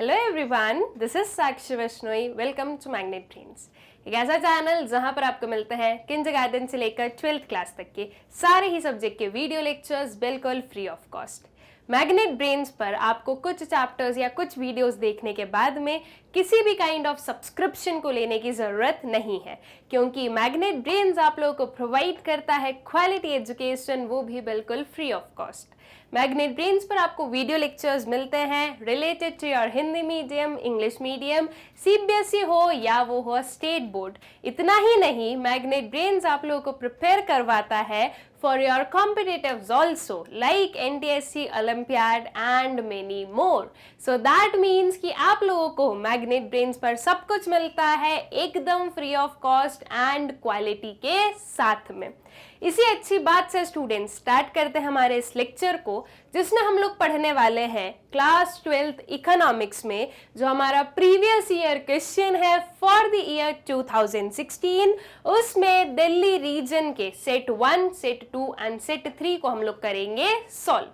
Hello everyone, this is Sakshi Vaishnoi. Welcome to magnet brains, एक ऐसा channel जहां पर आपको मिलते हैं किंडरगार्टन से लेकर 12th क्लास तक के सारे ही सब्जेक्ट के वीडियो लेक्चर्स बिल्कुल free of cost. Magnet brains पर आपको कुछ चैप्टर्स या कुछ वीडियोस देखने के बाद में किसी भी काइंड ऑफ सब्सक्रिप्शन को लेने की ज़रूरत नहीं है, क्योंकि मैग्नेट ब्रेन्स आप लोगों को प्रोवाइड करता है क्वालिटी एजुकेशन, वो भी बिल्कुल free of cost. Magnet brains पर आपको वीडियो लेक्चर्स मिलते हैं related to your Hindi medium, English medium, CBSE हो या वो हो स्टेट बोर्ड। इतना ही नहीं, मैग्नेट ब्रेन्स आप लोगों को प्रिपेयर करवाता है for your competitives also like NTSC, Olympiad and many more. So that means कि आप लोगों को मैग्नेट ब्रेन्स पर सब कुछ मिलता है एकदम free of cost and quality के साथ में। इसी अच्छी बात से स्टूडेंट्स स्टार्ट करते हैं हमारे इस लेक्चर को, जिसमें हम लोग पढ़ने वाले हैं क्लास 12th इकोनॉमिक्स में जो हमारा प्रीवियस ईयर क्वेश्चन है फॉर द ईयर 2016। उसमें दिल्ली रीजन के सेट 1, सेट 2 एंड सेट 3 को हम लोग करेंगे सॉल्व।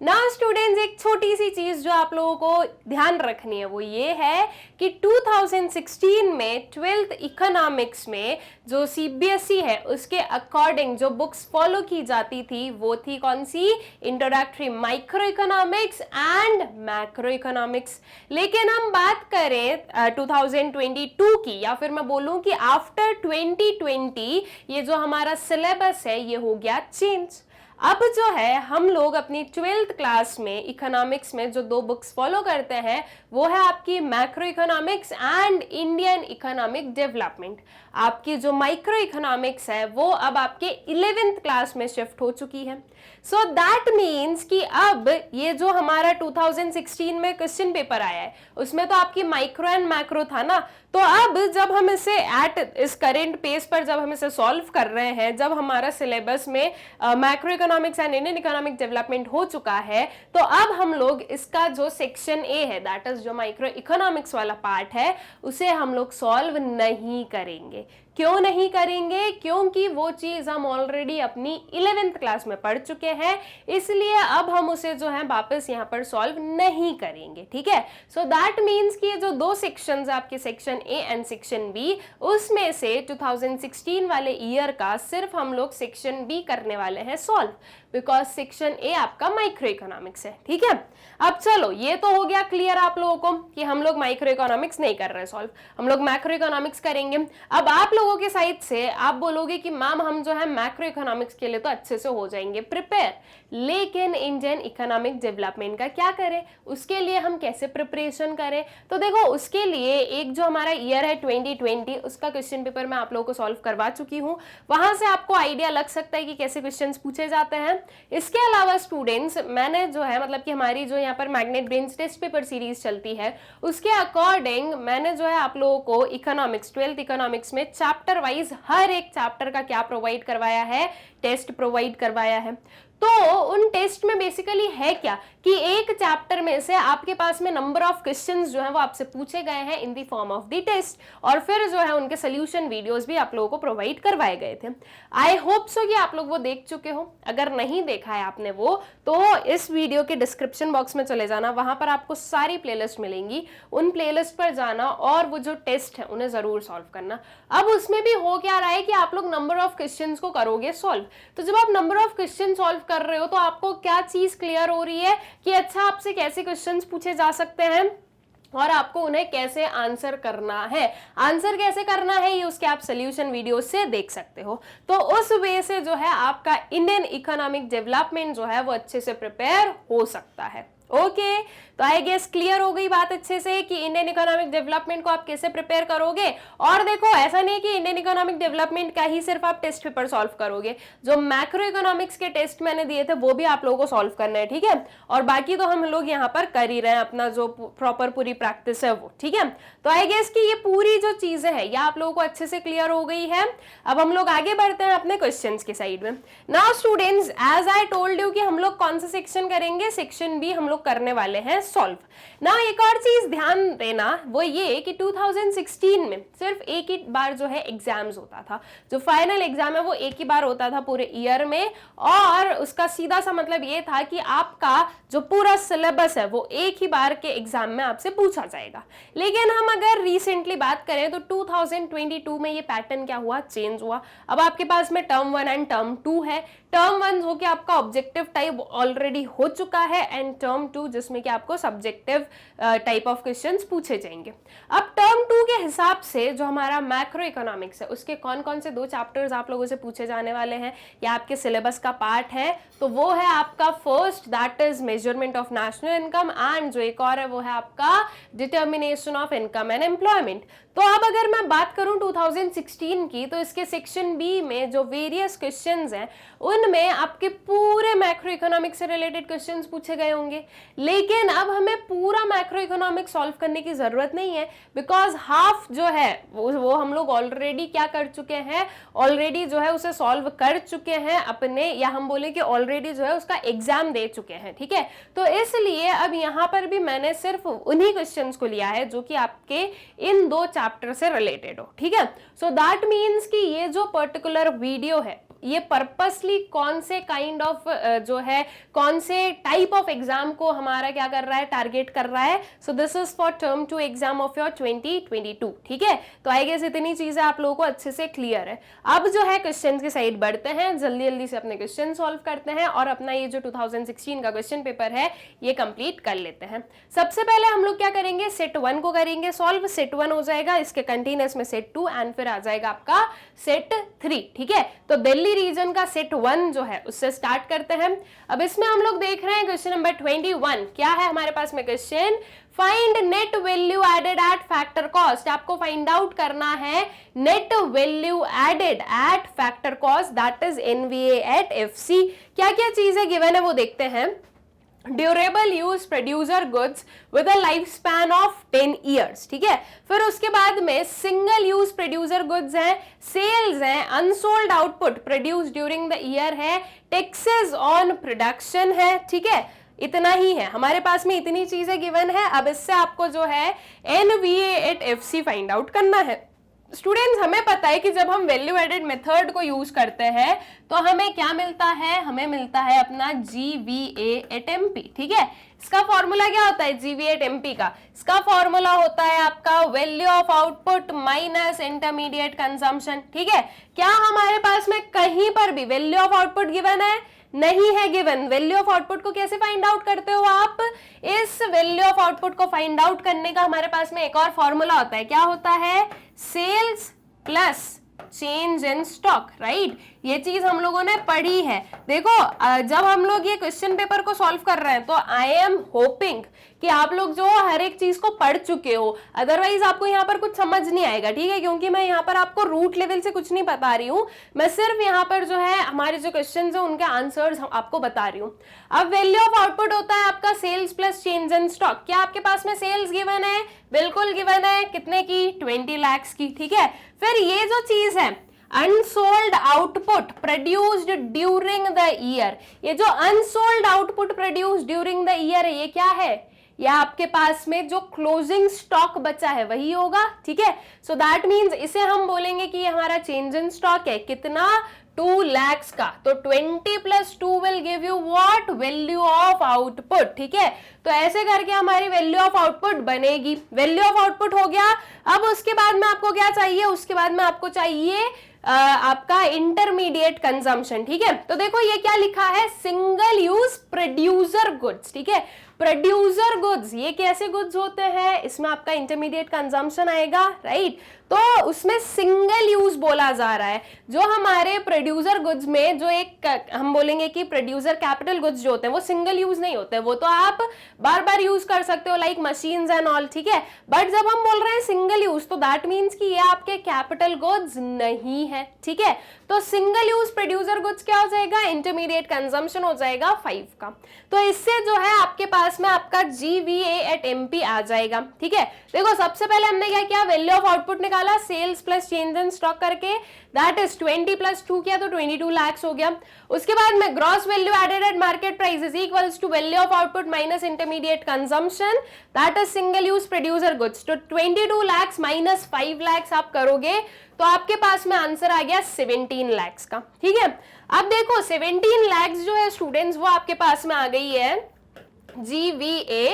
नाउ स्टूडेंट्स, एक छोटी सी चीज जो आप लोगों को ध्यान रखनी है वो ये है कि 2016 में 12th इकोनॉमिक्स में जो सीबीएसई है उसके अकॉर्डिंग जो बुक्स फॉलो की जाती थी वो थी कौन सी? Introductory micro economics and macro economics. लेकिन हम बात करें 2022 की, या फिर मैं बोलूं कि आफ्टर 2020 ये जो हमारा सिलेबस है ये हो गया चेंज। अब जो है हम लोग अपनी 12th क्लास में इकोनॉमिक्स में जो दो बुक्स फॉलो करते हैं वो है आपकी macro economics and Indian economic development. आपकी जो माइक्रो इकोनॉमिक्स है वो अब आपके 11th क्लास में शिफ्ट हो चुकी है। सो दैट मीन्स कि अब ये जो हमारा 2016 में क्वेश्चन पेपर आया है उसमें तो आपकी माइक्रो एंड मैक्रो था ना, तो अब जब हम इसे एट इस करेंट पेस पर जब हम इसे सॉल्व कर रहे हैं, जब हमारा सिलेबस में macro economics and Indian economic development हो चुका है, तो अब हम लोग इसका जो सेक्शन ए है दैट इज जो माइक्रो इकोनॉमिक्स वाला पार्ट है उसे हम लोग सॉल्व नहीं करेंगे। क्यों नहीं करेंगे? क्योंकि वो चीज हम ऑलरेडी अपनी 11th क्लास में पढ़ चुके हैं, इसलिए अब हम उसे जो है वापस यहाँ पर सॉल्व नहीं करेंगे। ठीक है, सो दैट मीन्स कि जो दो सेक्शंस आपके section A and section B, उसमें से 2016 वाले ईयर का सिर्फ हम लोग सेक्शन बी करने वाले हैं सॉल्व, बिकॉज सेक्शन ए आपका माइक्रो इकोनॉमिक्स है। ठीक है, अब चलो ये तो हो गया क्लियर आप लोगों को कि हम लोग माइक्रो इकोनॉमिक्स नहीं कर रहे सॉल्व, हम लोग मैक्रो इकोनॉमिक्स करेंगे। अब आप लोगों के साइड से आप बोलोगे कि मैम हम जो है मैक्रो इकोनॉमिक्स के लिए तो अच्छे से हो जाएंगे प्रिपेयर, लेकिन इंडियन इकोनॉमिक डेवलपमेंट का क्या करें, उसके लिए हम कैसे प्रिपरेशन करें? तो देखो उसके लिए एक जो हमारा ईयर है 2020 उसका क्वेश्चन पेपर मैं आप लोगों को सॉल्व करवा चुकी हूँ, वहां से आपको आइडिया लग सकता है कि कैसे क्वेश्चंस पूछे जाते हैं। इसके अलावा स्टूडेंट्स मैंने जो है मतलब कि हमारी जो यहाँ पर magnet brains test paper series चलती है उसके अकॉर्डिंग मैंने जो है आप लोगों को इकोनॉमिक्स 12th इकोनॉमिक्स में चैप्टर वाइज हर एक चैप्टर का क्या प्रोवाइड करवाया है, टेस्ट प्रोवाइड करवाया है। तो उन टेस्ट में बेसिकली है क्या कि एक चैप्टर में से आपके पास में नंबर ऑफ क्वेश्चंस जो है वो आपसे पूछे गए हैं in the form of the test, और फिर जो है उनके सोल्यूशन वीडियोस भी आप लोगों को प्रोवाइड करवाए गए थे। आई होप सो कि आप लोग वो देख चुके हो। अगर नहीं देखा है आपने वो, तो इस वीडियो के डिस्क्रिप्शन बॉक्स में चले जाना, वहां पर आपको सारी प्लेलिस्ट मिलेंगी, उन प्लेलिस्ट पर जाना और वो जो टेस्ट है उन्हें जरूर सॉल्व करना। अब उसमें भी हो क्या रहा है कि आप लोग नंबर ऑफ क्वेश्चंस को करोगे सॉल्व, तो जब आप नंबर ऑफ क्वेश्चन सॉल्व कर रहे हो तो आपको क्या चीज क्लियर हो रही है कि अच्छा आपसे कैसे क्वेश्चंस पूछे जा सकते हैं और आपको उन्हें कैसे आंसर करना है। आंसर कैसे करना है ये उसके आप सोल्यूशन वीडियो से देख सकते हो। तो उस वे से जो है आपका इंडियन इकोनॉमिक डेवलपमेंट जो है वो अच्छे से प्रिपेयर हो सकता है। ओके, तो आई गेस क्लियर हो गई बात अच्छे से कि इंडियन इकोनॉमिक डेवलपमेंट को आप कैसे प्रिपेयर करोगे। और देखो ऐसा नहीं कि इंडियन इकोनॉमिक डेवलपमेंट का ही सिर्फ आप टेस्ट पेपर सॉल्व करोगे, जो मैक्रो इकोनॉमिक्स के टेस्ट मैंने दिए थे वो भी आप लोगों को सॉल्व करना है। ठीक है, और बाकी तो हम लोग यहाँ पर कर ही रहे हैं, अपना जो प्रॉपर पूरी प्रैक्टिस है वो। ठीक है, तो आई गेस कि ये पूरी जो चीजें है ये आप लोगों को अच्छे से क्लियर हो गई है। अब हम लोग आगे बढ़ते हैं अपने क्वेश्चन के साइड में। Now students, as I told you कि हम लोग कौन सा सेक्शन करेंगे, सेक्शन बी हम लोग करने वाले हैं सॉल्व ना। एक और चीज ध्यान देना वो ये कि 2016 में सिर्फ एक ही बार जो है एग्जाम्स होता था, जो फाइनल एग्जाम है वो एक ही बार होता था पूरे ईयर में, और उसका सीधा सा मतलब ये था कि आपका जो पूरा सिलेबस है वो एक ही बार के एग्जाम में आपसे पूछा जाएगा। लेकिन हम अगर रिसेंटली बात करें तो 2022 में ये पैटर्न क्या हुआ, चेंज हुआ। अब आपके पास में टर्म 1 एंड टर्म 2 है। टर्म 1 जो कि आपका ऑब्जेक्टिव टाइप ऑलरेडी हो चुका है, एंड टर्म 2 जिसमें कि आपको सब्जेक्टिव टाइप ऑफ क्वेश्चंस पूछे जाएंगे। अब टर्म 2 के हिसाब से जो हमारा मैक्रो इकोनॉमिक्स है उसके कौन कौन से 2 चैप्टर्स आप लोगों से पूछे जाने वाले हैं या आपके सिलेबस का पार्ट है, तो वो है आपका first, that is measurement of national income, and जो एक और है वो है आपका determination of income and employment. तो अब अगर मैं बात करूं 2016 की, तो इसके सेक्शन बी में जो वेरियस क्वेश्चंस हैं उनमें आपके पूरे मैक्रो इकोनॉमिक्स से रिलेटेड क्वेश्चंस पूछे गए होंगे। लेकिन अब हमें पूरा मैक्रो इकोनॉमिक्स सॉल्व करने की जरूरत नहीं है, बिकॉज हाफ जो है वो हम लोग ऑलरेडी क्या कर चुके हैं, ऑलरेडी जो है उसे सॉल्व कर चुके हैं अपने, या हम बोले कि ऑलरेडी जो है उसका एग्जाम दे चुके हैं। ठीक है, तो इसलिए अब यहाँ पर भी मैंने सिर्फ उन्हीं क्वेश्चंस को लिया है जो कि आपके इन 2 चैप्टर से रिलेटेड हो। ठीक है, सो दैट मीन्स कि ये जो पर्टिकुलर वीडियो है ये पर्पसली कौन से काइंड ऑफ जो है कौन से टाइप ऑफ एग्जाम को हमारा क्या कर रहा है, टारगेट कर रहा है। So this is for term 2 exam of your 2022। ठीक है, तो आई गेस इतनी चीजें आप लोगों को अच्छे से क्लियर है। अब जो है क्वेश्चंस की साइड बढ़ते हैं, जल्दी जल्दी से अपने क्वेश्चन सॉल्व करते हैं और अपना ये जो 2016 का क्वेश्चन पेपर है ये कंप्लीट कर लेते हैं। सबसे पहले हम लोग क्या करेंगे, सेट 1 को करेंगे सॉल्व। सेट 1 हो जाएगा, इसके कंटिन्यूअस में सेट 2 एंड फिर आ जाएगा आपका सेट 3। ठीक है, तो दिल्ली रीजन का सेट 1 जो है उससे स्टार्ट करते हैं। अब इसमें हम लोग देख रहे हैं क्वेश्चन नंबर 21। क्या है हमारे पास में question, find net value added at factor cost. आपको फाइंड आउट करना है net value added at factor cost, that is NVA at FC. क्या क्या चीजें गिवन है वो देखते हैं। Durable use producer goods with a life span of 10 years. ठीक है, फिर उसके बाद में सिंगल यूज प्रोड्यूसर गुड्स है, सेल्स है, unsold output produce during the year है, टैक्सेस ऑन प्रोडक्शन है। ठीक है, इतना ही है हमारे पास में, इतनी चीजें गिवन है। अब इससे आपको जो है NVA at FC find out करना है। स्टूडेंट्स, हमें पता है कि जब हम वैल्यू एडेड मेथड को यूज करते हैं तो हमें क्या मिलता है, हमें मिलता है अपना GVA एट MP। ठीक है, इसका फॉर्मूला क्या होता है GVA एट MP का, इसका फॉर्मूला होता है आपका value of output minus intermediate consumption. ठीक है, क्या हमारे पास में कहीं पर भी वैल्यू ऑफ आउटपुट गिवन है, नहीं है गिवन। वैल्यू ऑफ आउटपुट को कैसे फाइंड आउट करते हो आप, इस वैल्यू ऑफ आउटपुट को फाइंड आउट करने का हमारे पास में एक और फॉर्मूला होता है। क्या होता है, sales plus change in stock. Right, ये चीज हम लोगों ने पढ़ी है। देखो, जब हम लोग ये क्वेश्चन पेपर को सॉल्व कर रहे हैं तो आई एम होपिंग कि आप लोग जो हर एक चीज को पढ़ चुके हो, अदरवाइज आपको यहाँ पर कुछ समझ नहीं आएगा। ठीक है, क्योंकि मैं यहाँ पर आपको रूट लेवल से कुछ नहीं बता रही हूँ, मैं सिर्फ यहाँ पर जो है हमारे जो क्वेश्चन है उनके आंसर्स आपको बता रही हूँ। अब वैल्यू ऑफ आउटपुट होता है आपका sales plus change in stock. क्या आपके पास में सेल्स गिवन है, बिल्कुल गिवन है, कितने की, 20 लाख की। ठीक है, फिर ये जो चीज है unsold output produced during the year, ये जो unsold output produced during the year है ये क्या है, या आपके पास में जो क्लोजिंग स्टॉक बचा है वही होगा। ठीक है, सो दैट मीन्स इसे हम बोलेंगे कि हमारा चेंज इन स्टॉक है कितना, 2 lakhs का। तो 20 + 2 will give you what, value of output. ठीक है, तो ऐसे करके हमारी वैल्यू ऑफ आउटपुट बनेगी। वैल्यू ऑफ आउटपुट हो गया। अब उसके बाद में आपको क्या चाहिए, उसके बाद में आपको चाहिए आपका इंटरमीडिएट कंजम्पशन। ठीक है, तो देखो ये क्या लिखा है, सिंगल यूज प्रोड्यूसर गुड्स। ठीक है, प्रोड्यूसर गुड्स ये कैसे गुड्स होते हैं, इसमें आपका इंटरमीडिएट कंजम्पशन आएगा। राइट, तो उसमें सिंगल यूज बोला जा रहा है। जो हमारे प्रोड्यूसर गुड्स में जो एक हम बोलेंगे कि प्रोड्यूसर कैपिटल गुड्स जो होते हैं वो सिंगल यूज नहीं होते, वो तो आप बार बार यूज कर सकते हो, लाइक मशीन्स एंड ऑल। ठीक है, बट जब हम बोल रहे हैं सिंगल यूज तो दैट मीन्स कि ये आपके कैपिटल गुड्स नहीं है। ठीक है, तो सिंगल यूज प्रोड्यूसर गुड्स क्या हो जाएगा, इंटरमीडिएट कंजम्पशन हो जाएगा 5 का। तो इससे जो है आपके पास पास में आपका GVA एट MP आ जाएगा। ठीक है, देखो सबसे पहले हमने क्या किया, वैल्यू ऑफ आउटपुट निकाला sales plus change in stock करके, दैट इज 20 प्लस 2 किया तो 22 लाख हो गया। उसके बाद में gross value added at market price is equals to value of output minus intermediate consumption, that is single use producer goods. तो 22 लाख माइनस 5 लाख आप करोगे तो आपके पास में आंसर आ गया 17 लाख का। ठीक है, अब देखो 17 लाख जो है स्टूडेंट्स वो आपके पास में आ गई है GVA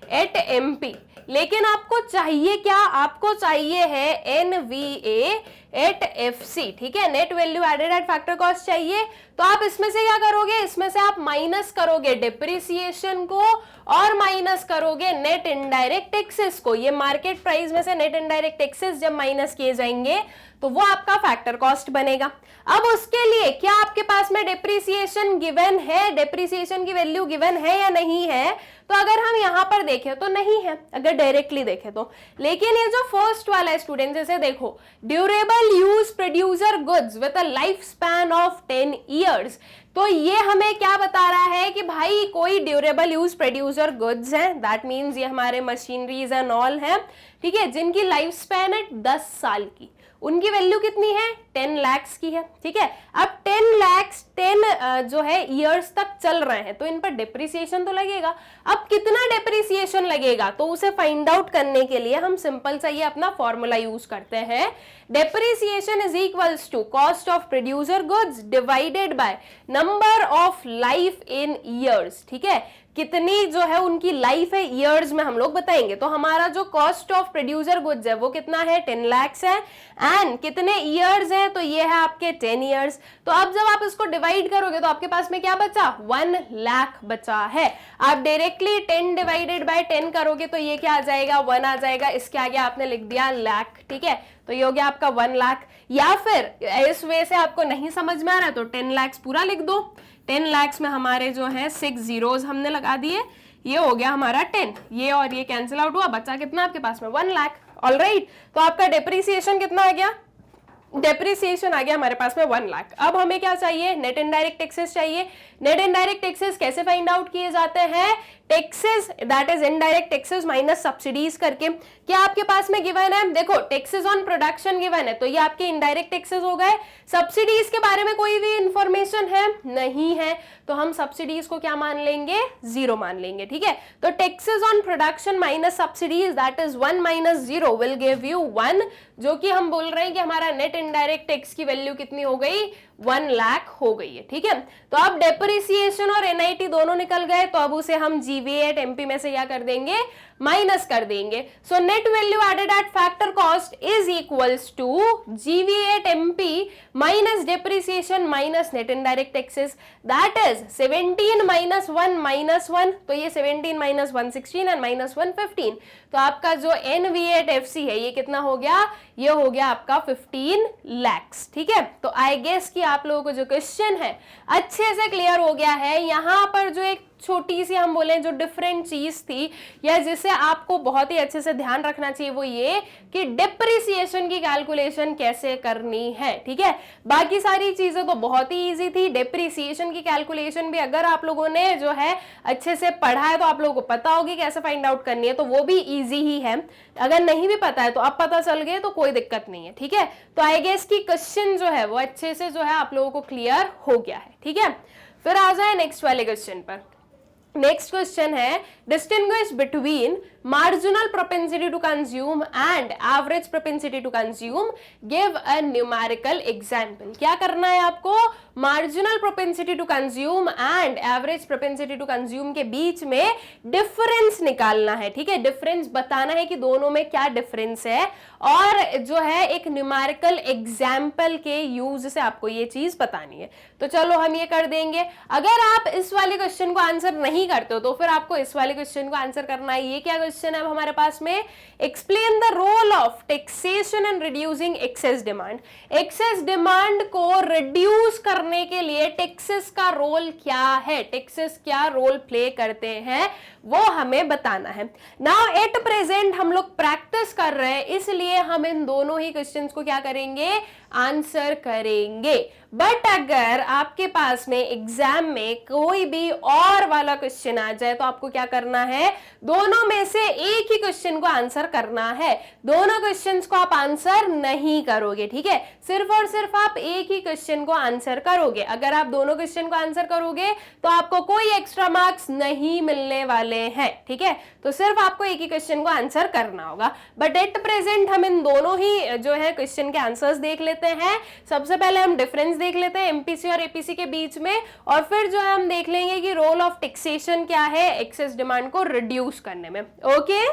एट MP, लेकिन आपको चाहिए क्या, आपको चाहिए है NVA एट FC। ठीक है, net value added at factor cost चाहिए। तो आप इसमें से क्या करोगे, इसमें से आप माइनस करोगे डिप्रिसिएशन को और माइनस करोगे नेट इनडायरेक्ट टैक्सेस को। ये मार्केट प्राइस में से नेट इनडायरेक्ट टैक्सेस जब माइनस किए जाएंगे तो वो आपका फैक्टर कॉस्ट बनेगा। अब उसके लिए क्या आपके पास में डिप्रिसिएशन गिवन है, डिप्रिसिएशन की वैल्यू गिवन है या नहीं है? तो अगर हम यहां पर देखें तो नहीं है, अगर डायरेक्टली देखें तो। लेकिन ये जो फर्स्ट वाला है स्टूडेंट, जैसे देखो durable use producer goods with a life span of 10 years, तो ये हमें क्या बता रहा है कि भाई कोई ड्यूरेबल यूज प्रोड्यूसर गुड्स है, दैट मीन्स ये हमारे मशीनरीज एंड ऑल है। ठीक है, जिनकी लाइफ स्पैन है 10 साल की, उनकी वैल्यू कितनी है, 10 लाख की है। ठीक है, अब 10 लाख 10 जो है ईयर्स तक चल रहे हैं तो इन पर डिप्रिसिएशन तो लगेगा। अब कितना डिप्रिसिएशन लगेगा तो उसे फाइंड आउट करने के लिए हम सिंपल सा ये अपना फॉर्मूला यूज करते हैं, depreciation is equals to cost of producer goods divided by number of life in years. ठीक है, कितनी जो है उनकी लाइफ है ईयर्स में हम लोग बताएंगे। तो हमारा जो कॉस्ट ऑफ प्रोड्यूसर गुड्स है वो कितना है, 10 लाख है, एंड कितने ईयर्स है तो ये है आपके 10 ईयर्स। तो अब जब आप इसको डिवाइड करोगे तो आपके पास में क्या बचा, 1 लाख बचा है। आप डायरेक्टली 10 डिवाइडेड बाय 10 करोगे तो ये क्या आ जाएगा, 1 आ जाएगा, इसके आगे आपने लिख दिया लाख। ठीक है, तो ये हो गया आपका 1 लाख। या फिर इस वे से आपको नहीं समझ में आ रहा है तो 10 लाख पूरा लिख दो। 10 लाख में हमारे जो है 6 जीरोस हमने लगा दिए, ये हो गया हमारा 10, ये और ये कैंसिल आउट हुआ, बचा कितना आपके पास में 1 लाख। ऑलराइट, तो आपका डिप्रिसिएशन कितना आ गया, डेप्रिसिएशन आ गया हमारे पास में 1 लाख। अब हमें क्या चाहिए, नेट इनडायरेक्ट टैक्सेस चाहिए। नेट इनडायरेक्ट टैक्सेस कैसे फाइंड आउट किए जाते हैं, taxes that is indirect taxes minus subsidies करके। क्या आपके पास में गिवन है, देखो टैक्सेस ऑन प्रोडक्शन गिवन है तो ये आपके इनडायरेक्ट टैक्सेस हो गए। सब्सिडीज के बारे में कोई भी इंफॉर्मेशन है नहीं है, तो हम सब्सिडीज को क्या मान लेंगे, 0 मान लेंगे। ठीक है, तो taxes on production minus subsidies that is 1 minus 0 will give you 1, जो कि हम बोल रहे हैं कि हमारा नेट इनडायरेक्ट टैक्स की वैल्यू कितनी हो गई, 1 लाख हो गई है। ठीक है, तो अब डेप्रिसिएशन और एनआईटी दोनों निकल गए, तो अब उसे हम जीवीए एट एमपी में से क्या कर देंगे, माइनस कर देंगे। So net value added at factor cost is equals to GVA at MP minus depreciation minus net indirect taxes, that is 17 minus 1, तो ये 17 माइनस 1 16 एंड माइनस 1 15। तो आपका जो एनवीए एट एफसी है ये कितना हो गया, ये हो गया आपका 15 लाख। ठीक है, तो आई गेस कि आप लोगों को जो क्वेश्चन है अच्छे से क्लियर हो गया है। यहाँ पर जो एक छोटी सी हम बोले जो डिफरेंट चीज थी या जिसे आपको बहुत ही अच्छे से ध्यान रखना चाहिए वो ये कि डिप्रिसिएशन की कैलकुलेशन कैसे करनी है। ठीक है, बाकी सारी चीजें तो बहुत ही इजी थी, डिप्रिसिएशन की कैलकुलेशन भी अगर आप लोगों ने जो है अच्छे से पढ़ा है तो आप लोगों को पता होगी कैसे फाइंड आउट करनी है, तो वो भी इजी ही है। अगर नहीं भी पता है तो अब पता चल गए तो कोई दिक्कत नहीं है। ठीक है, तो आई गेस की क्वेश्चन जो है वो अच्छे से जो है आप लोगों को क्लियर हो गया है। ठीक है, फिर आ जाए नेक्स्ट वाले क्वेश्चन पर। नेक्स्ट क्वेश्चन है distinguish between marginal propensity to consume and average propensity to consume, give a numerical example. क्या करना है आपको, marginal propensity to consume and average propensity to consume के बीच में डिफरेंस निकालना है। ठीक है, डिफरेंस बताना है कि दोनों में क्या डिफरेंस है और जो है एक न्यूमेरिकल एग्जाम्पल के यूज से आपको ये चीज बतानी है। तो चलो हम ये कर देंगे। अगर आप इस वाले क्वेश्चन को आंसर नहीं करते हो तो फिर आपको इस वाले क्वेश्चन को आंसर करना है। ये क्या क्वेश्चन है अब हमारे पास में, explain the role of taxation in reducing excess demand. Excess demand को रिड्यूस करने के लिए टैक्सेस का रोल क्या है, टैक्सेस क्या रोल प्ले करते हैं वो हमें बताना है। नाउ एट प्रेजेंट हम लोग प्रैक्टिस कर रहे हैं, इसलिए हम इन दोनों ही क्वेश्चंस को क्या करेंगे, आंसर करेंगे। बट अगर आपके पास में एग्जाम में कोई भी और वाला क्वेश्चन आ जाए तो आपको क्या करना है, दोनों में से एक ही क्वेश्चन को आंसर करना है, दोनों क्वेश्चंस को आप आंसर नहीं करोगे, ठीक है, सिर्फ और सिर्फ आप एक ही क्वेश्चन को आंसर करोगे। अगर आप दोनों क्वेश्चन को आंसर करोगे तो आपको कोई एक्स्ट्रा मार्क्स नहीं मिलने वाले हैं, ठीक है, तो सिर्फ आपको एक ही क्वेश्चन को आंसर करना होगा। बट एट प्रेजेंट हम इन दोनों ही जो है क्वेश्चन के आंसर्स देख लेते हैं। सबसे पहले हम डिफरेंस देख लेते हैं एमपीसी और एपीसी के बीच में, और फिर जो है हम देख लेंगे कि रोल ऑफ टैक्सेशन क्या है एक्सेस डिमांड को रिड्यूस करने में। ओके,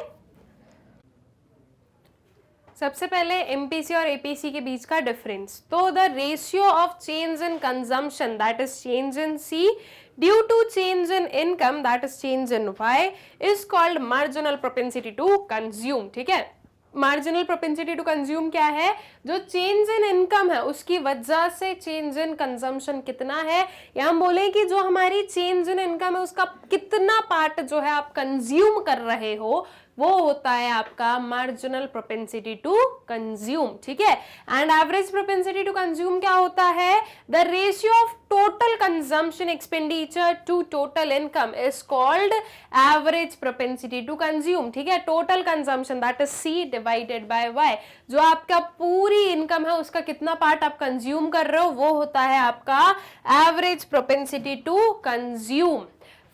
सबसे पहले एमपीसी और एपीसी के बीच का डिफरेंस, तो the ratio of change in consumption that is change in C due to change in income that is change in Y is called marginal propensity to consume, ठीक है। Marginal propensity to consume क्या है, जो change in income है उसकी वजह से change in consumption कितना है, या हम बोले कि जो हमारी चेंज इन इनकम है उसका कितना पार्ट जो है आप कंज्यूम कर रहे हो, वो होता है आपका मार्जिनल प्रोपेंसिटी टू कंज्यूम, ठीक है। And average propensity to consume क्या होता है, the ratio of total consumption expenditure to total income is called average propensity to consume, ठीक है। Total consumption that is C divided by Y, जो आपका पूरी इनकम है उसका कितना पार्ट आप कंज्यूम कर रहे हो, वो होता है आपका average propensity to consume.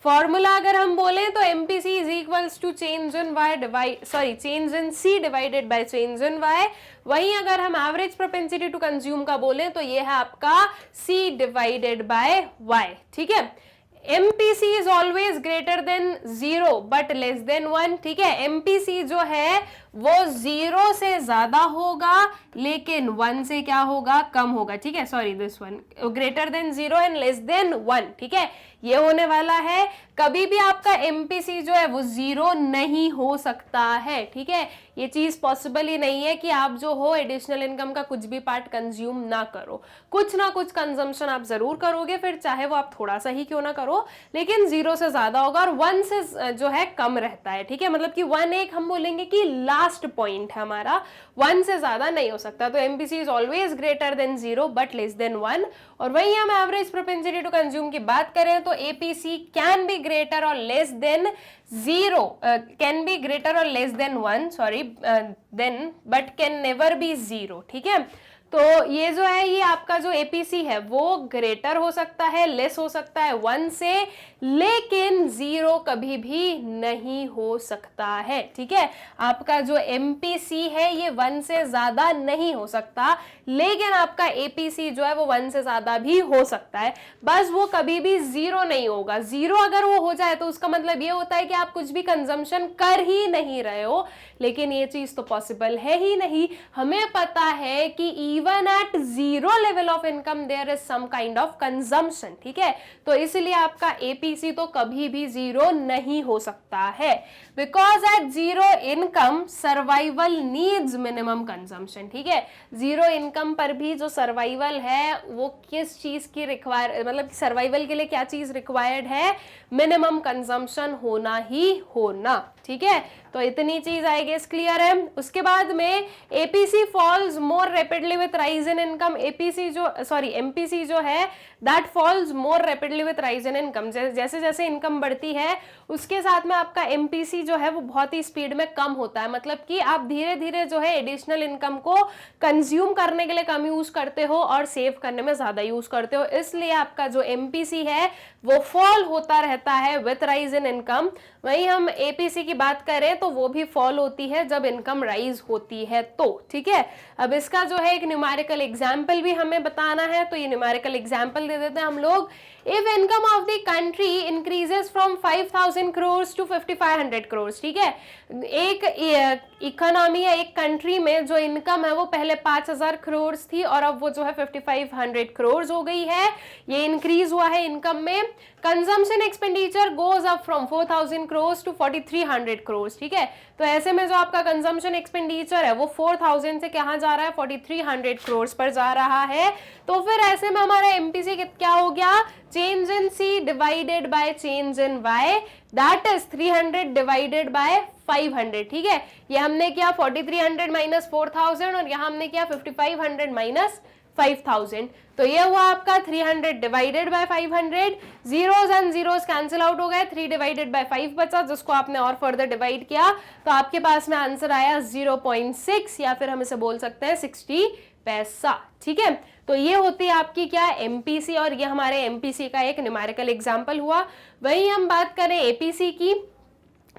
Formula अगर हम बोलें तो MPC is equals to change in Y change in C divided by change in Y. वहीं अगर हम एवरेज प्रोपेंसिटी टू कंज्यूम का बोलें तो ये है आपका C डिवाइडेड बाय वाई, ठीक है। MPC is always greater than 0 but less than 1, ठीक है। MPC जो है वो 0 से ज्यादा होगा लेकिन 1 से क्या होगा, कम होगा, ठीक है। Sorry, this one greater than 0 and less than 1, ठीक है, ये होने वाला है। कभी भी आपका MPC जो है वो 0 नहीं हो सकता है, ठीक है, ये चीज पॉसिबल ही नहीं है कि आप जो हो एडिशनल इनकम का कुछ भी पार्ट कंज्यूम ना करो, कुछ ना कुछ कंजम्पशन आप जरूर करोगे, फिर चाहे वो आप थोड़ा सा ही क्यों ना करो, लेकिन 0 से ज्यादा होगा और 1 से जो है कम रहता है, ठीक है। मतलब कि 1 एक हम बोलेंगे कि लास्ट पॉइंट है हमारा, 1 से ज्यादा नहीं हो सकता। तो MPC is always greater than 0 but less than 1। और वहीं हम एवरेज प्रोपेंसिटी टू कंज्यूम की बात करें तो APC कैन बी ग्रेटर और less than 0, can be greater और less than 1, sorry, then but can never be 0, ठीक है। तो ये जो है ये आपका जो APC है वो ग्रेटर हो सकता है, लेस हो सकता है 1 से, लेकिन 0 कभी भी नहीं हो सकता है, ठीक है। आपका जो MPC है ये 1 से ज्यादा नहीं हो सकता, लेकिन आपका APC जो है वो 1 से ज्यादा भी हो सकता है, बस वो कभी भी 0 नहीं होगा। 0 अगर वो हो जाए तो उसका मतलब ये होता है कि आप कुछ भी कंजम्पशन कर ही नहीं रहे हो, लेकिन ये चीज तो पॉसिबल है ही नहीं। हमें पता है कि even at 0 level of income there is some kind of consumption, ठीक है। तो इसलिए आपका APC तो कभी भी 0 नहीं हो सकता है, because eight 0 income survival needs minimum consumption, ठीक है। 0 इनकम पर भी जो सर्वाइवल है वो किस चीज की रिक्वायर, मतलब सर्वाइवल के लिए क्या चीज रिक्वायर्ड है, मिनिमम कंजम्पशन होना ही होना, ठीक है। तो इतनी चीज आई गेस क्लियर है। उसके बाद में APC falls more rapidly with rise in income, MPC जो है that falls more rapidly with rise in income. जैसे जैसे इनकम बढ़ती है उसके साथ में आपका MPC जो है वो बहुत ही स्पीड में कम होता है, मतलब कि आप धीरे धीरे जो है एडिशनल इनकम को कंज्यूम करने के लिए कम यूज करते हो और सेव करने में ज्यादा यूज करते हो, इसलिए आपका जो MPC है वो फॉल होता रहता है विथ राइज इन इनकम। वहीं हम APC की बात करें तो वो भी फॉल होती है जब इनकम राइज होती है तो, ठीक है। अब इसका जो है एक न्यूमेरिकल एग्जाम्पल भी हमें बताना है, तो ये न्यूमेरिकल एग्जाम्पल दे देते हैं हम लोग। If income of the country increases from 5000 crore to 5500 crore, ठीक है। एक इकोनॉमी या एक कंट्री में जो इनकम है वो पहले 5000 करोड़ थी और अब वो जो है 5500 करोड़ हो गई है, ये इंक्रीज हुआ है इनकम में। Consumption expenditure goes up from 4000 crore to 4300 crore, ठीक है। तो ऐसे में जो आपका कंजम्पशन एक्सपेंडिचर है वो 4000 से कहाँ जा रहा है, 4300 करोड़ पर जा रहा है। तो फिर ऐसे में हमारा MPC क्या हो गया, change in C divided by change in Y, that is 300 divided by 500, ठीक है। ये हमने किया 4300 माइनस 4000 और यहाँ हमने किया 5500 माइनस 5000। तो ये हुआ आपका 300 divided by 500, zeros and zeros cancel out हो गए, 3 डिवाइडेड बाय 5 बचा, जिसको आपने और फर्दर डिवाइड किया तो आपके पास में आंसर आया 0.6 या फिर हम इसे बोल सकते हैं 60 पैसा। ठीक है, तो ये होती है आपकी क्या एमपीसी, और ये हमारे एमपीसी का एक न्यूमेरिकल एग्जांपल हुआ। वही हम बात करें एपीसी की,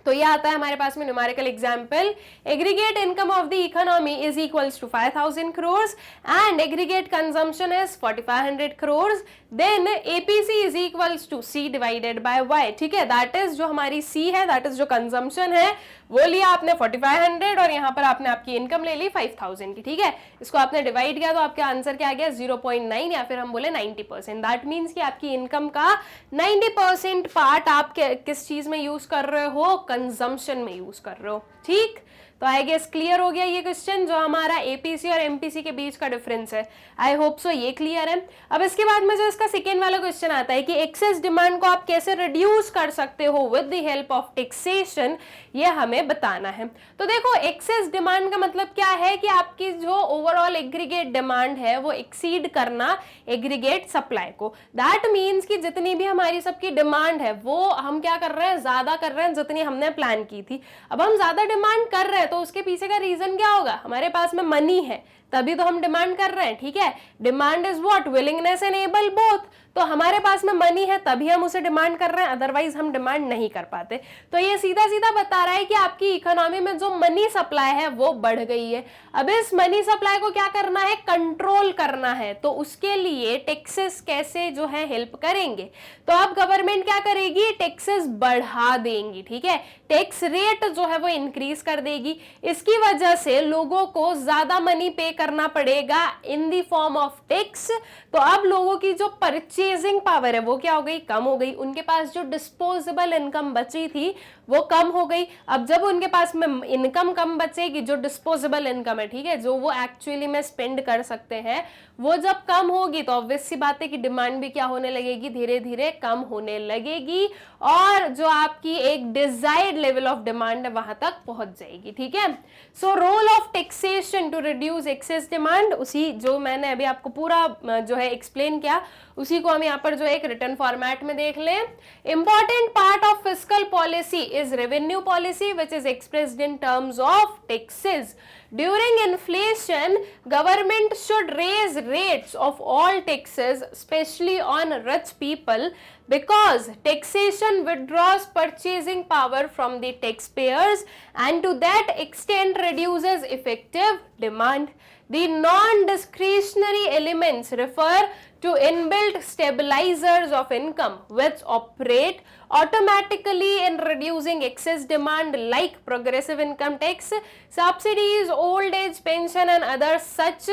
तो ये आता है हमारे पास में numerical example, aggregate income of the economy is equals to 5000 crores and aggregate consumption is 4500 crores, then APC is equals to C divided by Y. ठीक है, दैट इज जो हमारी सी है, दैट इज जो कंजम्पशन है वो लिया आपने 4500 और यहाँ पर आपने आपकी इनकम ले ली 5000 की। ठीक है, इसको आपने डिवाइड किया तो आपका आंसर क्या आ गया 0.9 या फिर हम बोले 90%। दैट मीन्स कि आपकी इनकम का 90% पार्ट आप किस चीज में यूज कर रहे हो, कंजम्पशन में यूज कर रहे हो। ठीक, तो आई गेस क्लियर हो गया ये क्वेश्चन, जो हमारा एपीसी और एमपीसी के बीच का डिफरेंस है। आई होप सो ये क्लियर है। अब इसके बाद में जो इसका सेकेंड वाला क्वेश्चन आता है कि एक्सेस डिमांड को आप कैसे रिड्यूस कर सकते हो with the help of taxation, ये हमें बताना है। तो देखो, एक्सेस डिमांड का मतलब क्या है कि आपकी जो ओवरऑल एग्रीगेट डिमांड है वो एक्सीड करना एग्रीगेट सप्लाई को। दैट मीन्स कि जितनी भी हमारी सबकी डिमांड है वो हम क्या कर रहे हैं, ज्यादा कर रहे हैं जितनी हमने प्लान की थी। अब हम ज्यादा डिमांड कर रहे हैं तो उसके पीछे का रीजन क्या होगा, हमारे पास में मनी है तभी तो हम डिमांड कर रहे हैं। ठीक है, demand is what, willingness and able both. तो हमारे पास में मनी है तभी हम उसे डिमांड कर रहे हैं, अदरवाइज हम डिमांड नहीं कर पाते। तो ये सीधा सीधा बता रहा है कि आपकी इकोनॉमी में जो मनी सप्लाई है वो बढ़ गई है। अब इस मनी सप्लाई को क्या करना है, कंट्रोल करना है। तो उसके लिए टैक्सेस कैसे जो है हेल्प करेंगे, तो अब गवर्नमेंट क्या करेगी, टैक्सेस बढ़ा देंगी। ठीक है, टैक्स रेट जो है वो इंक्रीज कर देगी। इसकी वजह से लोगों को ज्यादा मनी पे करना पड़ेगा इन द फॉर्म ऑफ टैक्स। तो अब लोगों की जो परचेजिंग पावर है वो क्या हो गई, कम हो गई। उनके पास जो डिस्पोजेबल इनकम बची थी वो कम हो गई। अब जब उनके पास में इनकम कम बचेगी, जो डिस्पोजेबल इनकम है, ठीक है, जो वो एक्चुअली में स्पेंड कर सकते हैं, वो जब कम होगी तो ऑब्वियस सी बात है कि डिमांड भी क्या होने लगेगी, धीरे धीरे कम होने लगेगी और जो आपकी एक डिजायर्ड लेवल ऑफ डिमांड है वहां तक पहुंच जाएगी। ठीक है, so role of taxation to reduce excess demand, उसी जो मैंने अभी आपको पूरा जो है एक्सप्लेन किया उसी को हम यहाँ पर जो एक रिटर्न फॉर्मेट में देख लें। Important part of fiscal policy is revenue policy which is expressed in terms of taxes. During inflation, government should raise rates of all taxes, especially on rich people, because taxation withdraws purchasing power from the taxpayers and to that extent reduces effective demand. The non-discretionary elements refer to inbuilt stabilizers of income which operate automatically in reducing excess demand like progressive income tax, subsidies, old age pension and other such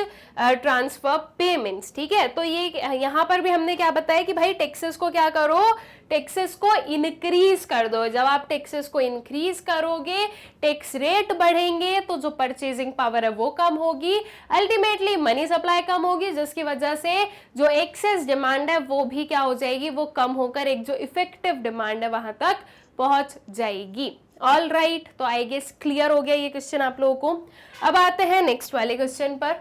transfer payments। ठीक है, तो ये यहाँ पर भी हमने क्या बताया कि भाई टैक्सेस को क्या करो, टैक्सेस को इंक्रीज कर दो। जब आप टैक्सेस को इंक्रीज करोगे, टैक्स रेट बढ़ेंगे तो जो परचेजिंग पावर है वो कम होगी, अल्टीमेटली मनी सप्लाई कम होगी, जिसकी वजह से जो एक्सेस डिमांड है वो भी क्या हो जाएगी, वो कम होकर एक जो इफेक्टिव डिमांड है वहां तक पहुंच जाएगी। ऑल राइट, तो आई गेस क्लियर हो गया ये क्वेश्चन आप लोगों को। अब आते हैं नेक्स्ट वाले क्वेश्चन पर।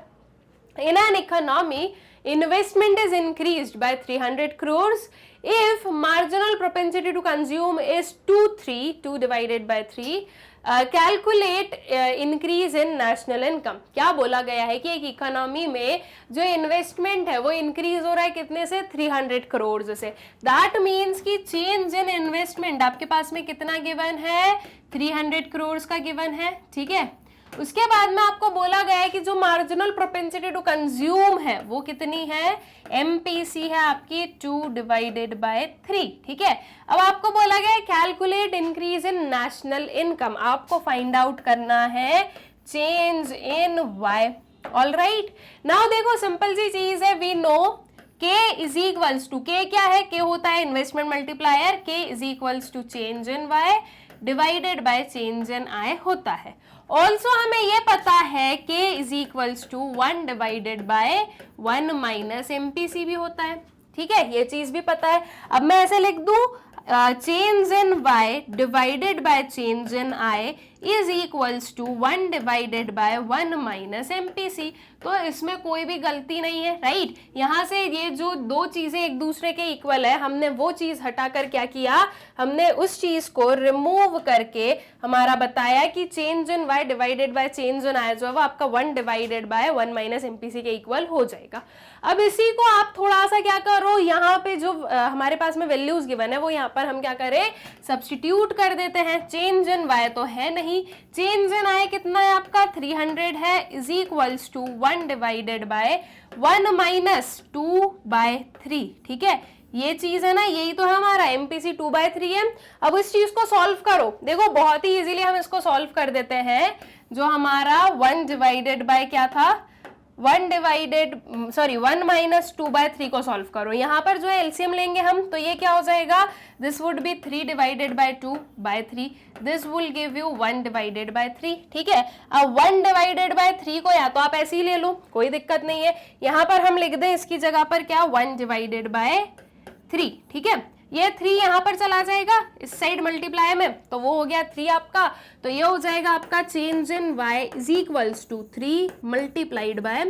इन an economy investment is increased by 300 crores if marginal propensity to consume is 2 divided by 3, calculate increase in national income. क्या बोला गया है कि एक इकोनॉमी में जो इन्वेस्टमेंट है वो इंक्रीज हो रहा है कितने से, 300 करोड़ से। दैट मीन्स कि चेंज इन इन्वेस्टमेंट आपके पास में कितना गिवन है, 300 करोड़ का गिवन है। ठीक है, उसके बाद में आपको बोला गया है कि जो मार्जिनल प्रोपेंसिटी टू कंज्यूम है वो कितनी है, एमपीसी है आपकी 2 डिवाइडेड बाय 3। ठीक है, अब आपको बोला गया है calculate increase in national income, आपको फाइंड आउट करना है change in Y. All right, now देखो सिंपल सी चीज है, we know K is equals to, K क्या है, K होता है investment multiplier, K is equals to change in Y divided by change in I होता है। ऑल्सो हमें ये पता है K is equals to 1 divided by 1 minus MPC भी होता है। ठीक है, ये चीज भी पता है। अब मैं ऐसे लिख दूं change in Y divided by change in I is equals to 1 divided by 1 minus MPC. तो इसमें कोई भी गलती नहीं है, राइट। यहाँ से ये जो दो चीजें एक दूसरे के इक्वल है, हमने वो चीज हटाकर क्या किया, हमने उस चीज को रिमूव करके हमारा बताया कि change in y divided by change in i जो है वो आपका 1 डिवाइडेड बाय 1 माइनस एमपीसी के इक्वल हो जाएगा। अब इसी को आप थोड़ा सा क्या करो, यहाँ पे जो हमारे पास में वैल्यूज गिवन है वो यहाँ पर हम क्या करें, सब्स्टिट्यूट कर देते हैं। चेंज इन y तो है नहीं, चेंज इन i कितना है आपका 300 है, is equals to 1 divided by 1 minus 2/3, ठीक है। ये चीज है ना, यही तो है हमारा एमपीसी 2/3 है। अब इस चीज को सॉल्व करो, देखो बहुत ही इजीली हम इसको सॉल्व कर देते हैं। जो हमारा 1 डिवाइडेड बाय क्या था, 1 माइनस 2/3 को सॉल्व करो। यहाँ पर जो है एलसीएम लेंगे हम, तो ये क्या हो जाएगा, this would be 3 divided by 2/3, this will give you 1 divided bye 3, ठीक है। अब 1 डिवाइडेड बाय 3 को या तो आप ऐसे ही ले लो, कोई दिक्कत नहीं है। यहाँ पर हम लिख दें इसकी जगह पर क्या, 1 डिवाइडेड बाय 3, ठीक है। ये 3 यहाँ पर चला जाएगा इस साइड मल्टीप्लाई में, तो वो हो गया 3 आपका। तो ये हो जाएगा आपका change in y is equals to 3 multiplied by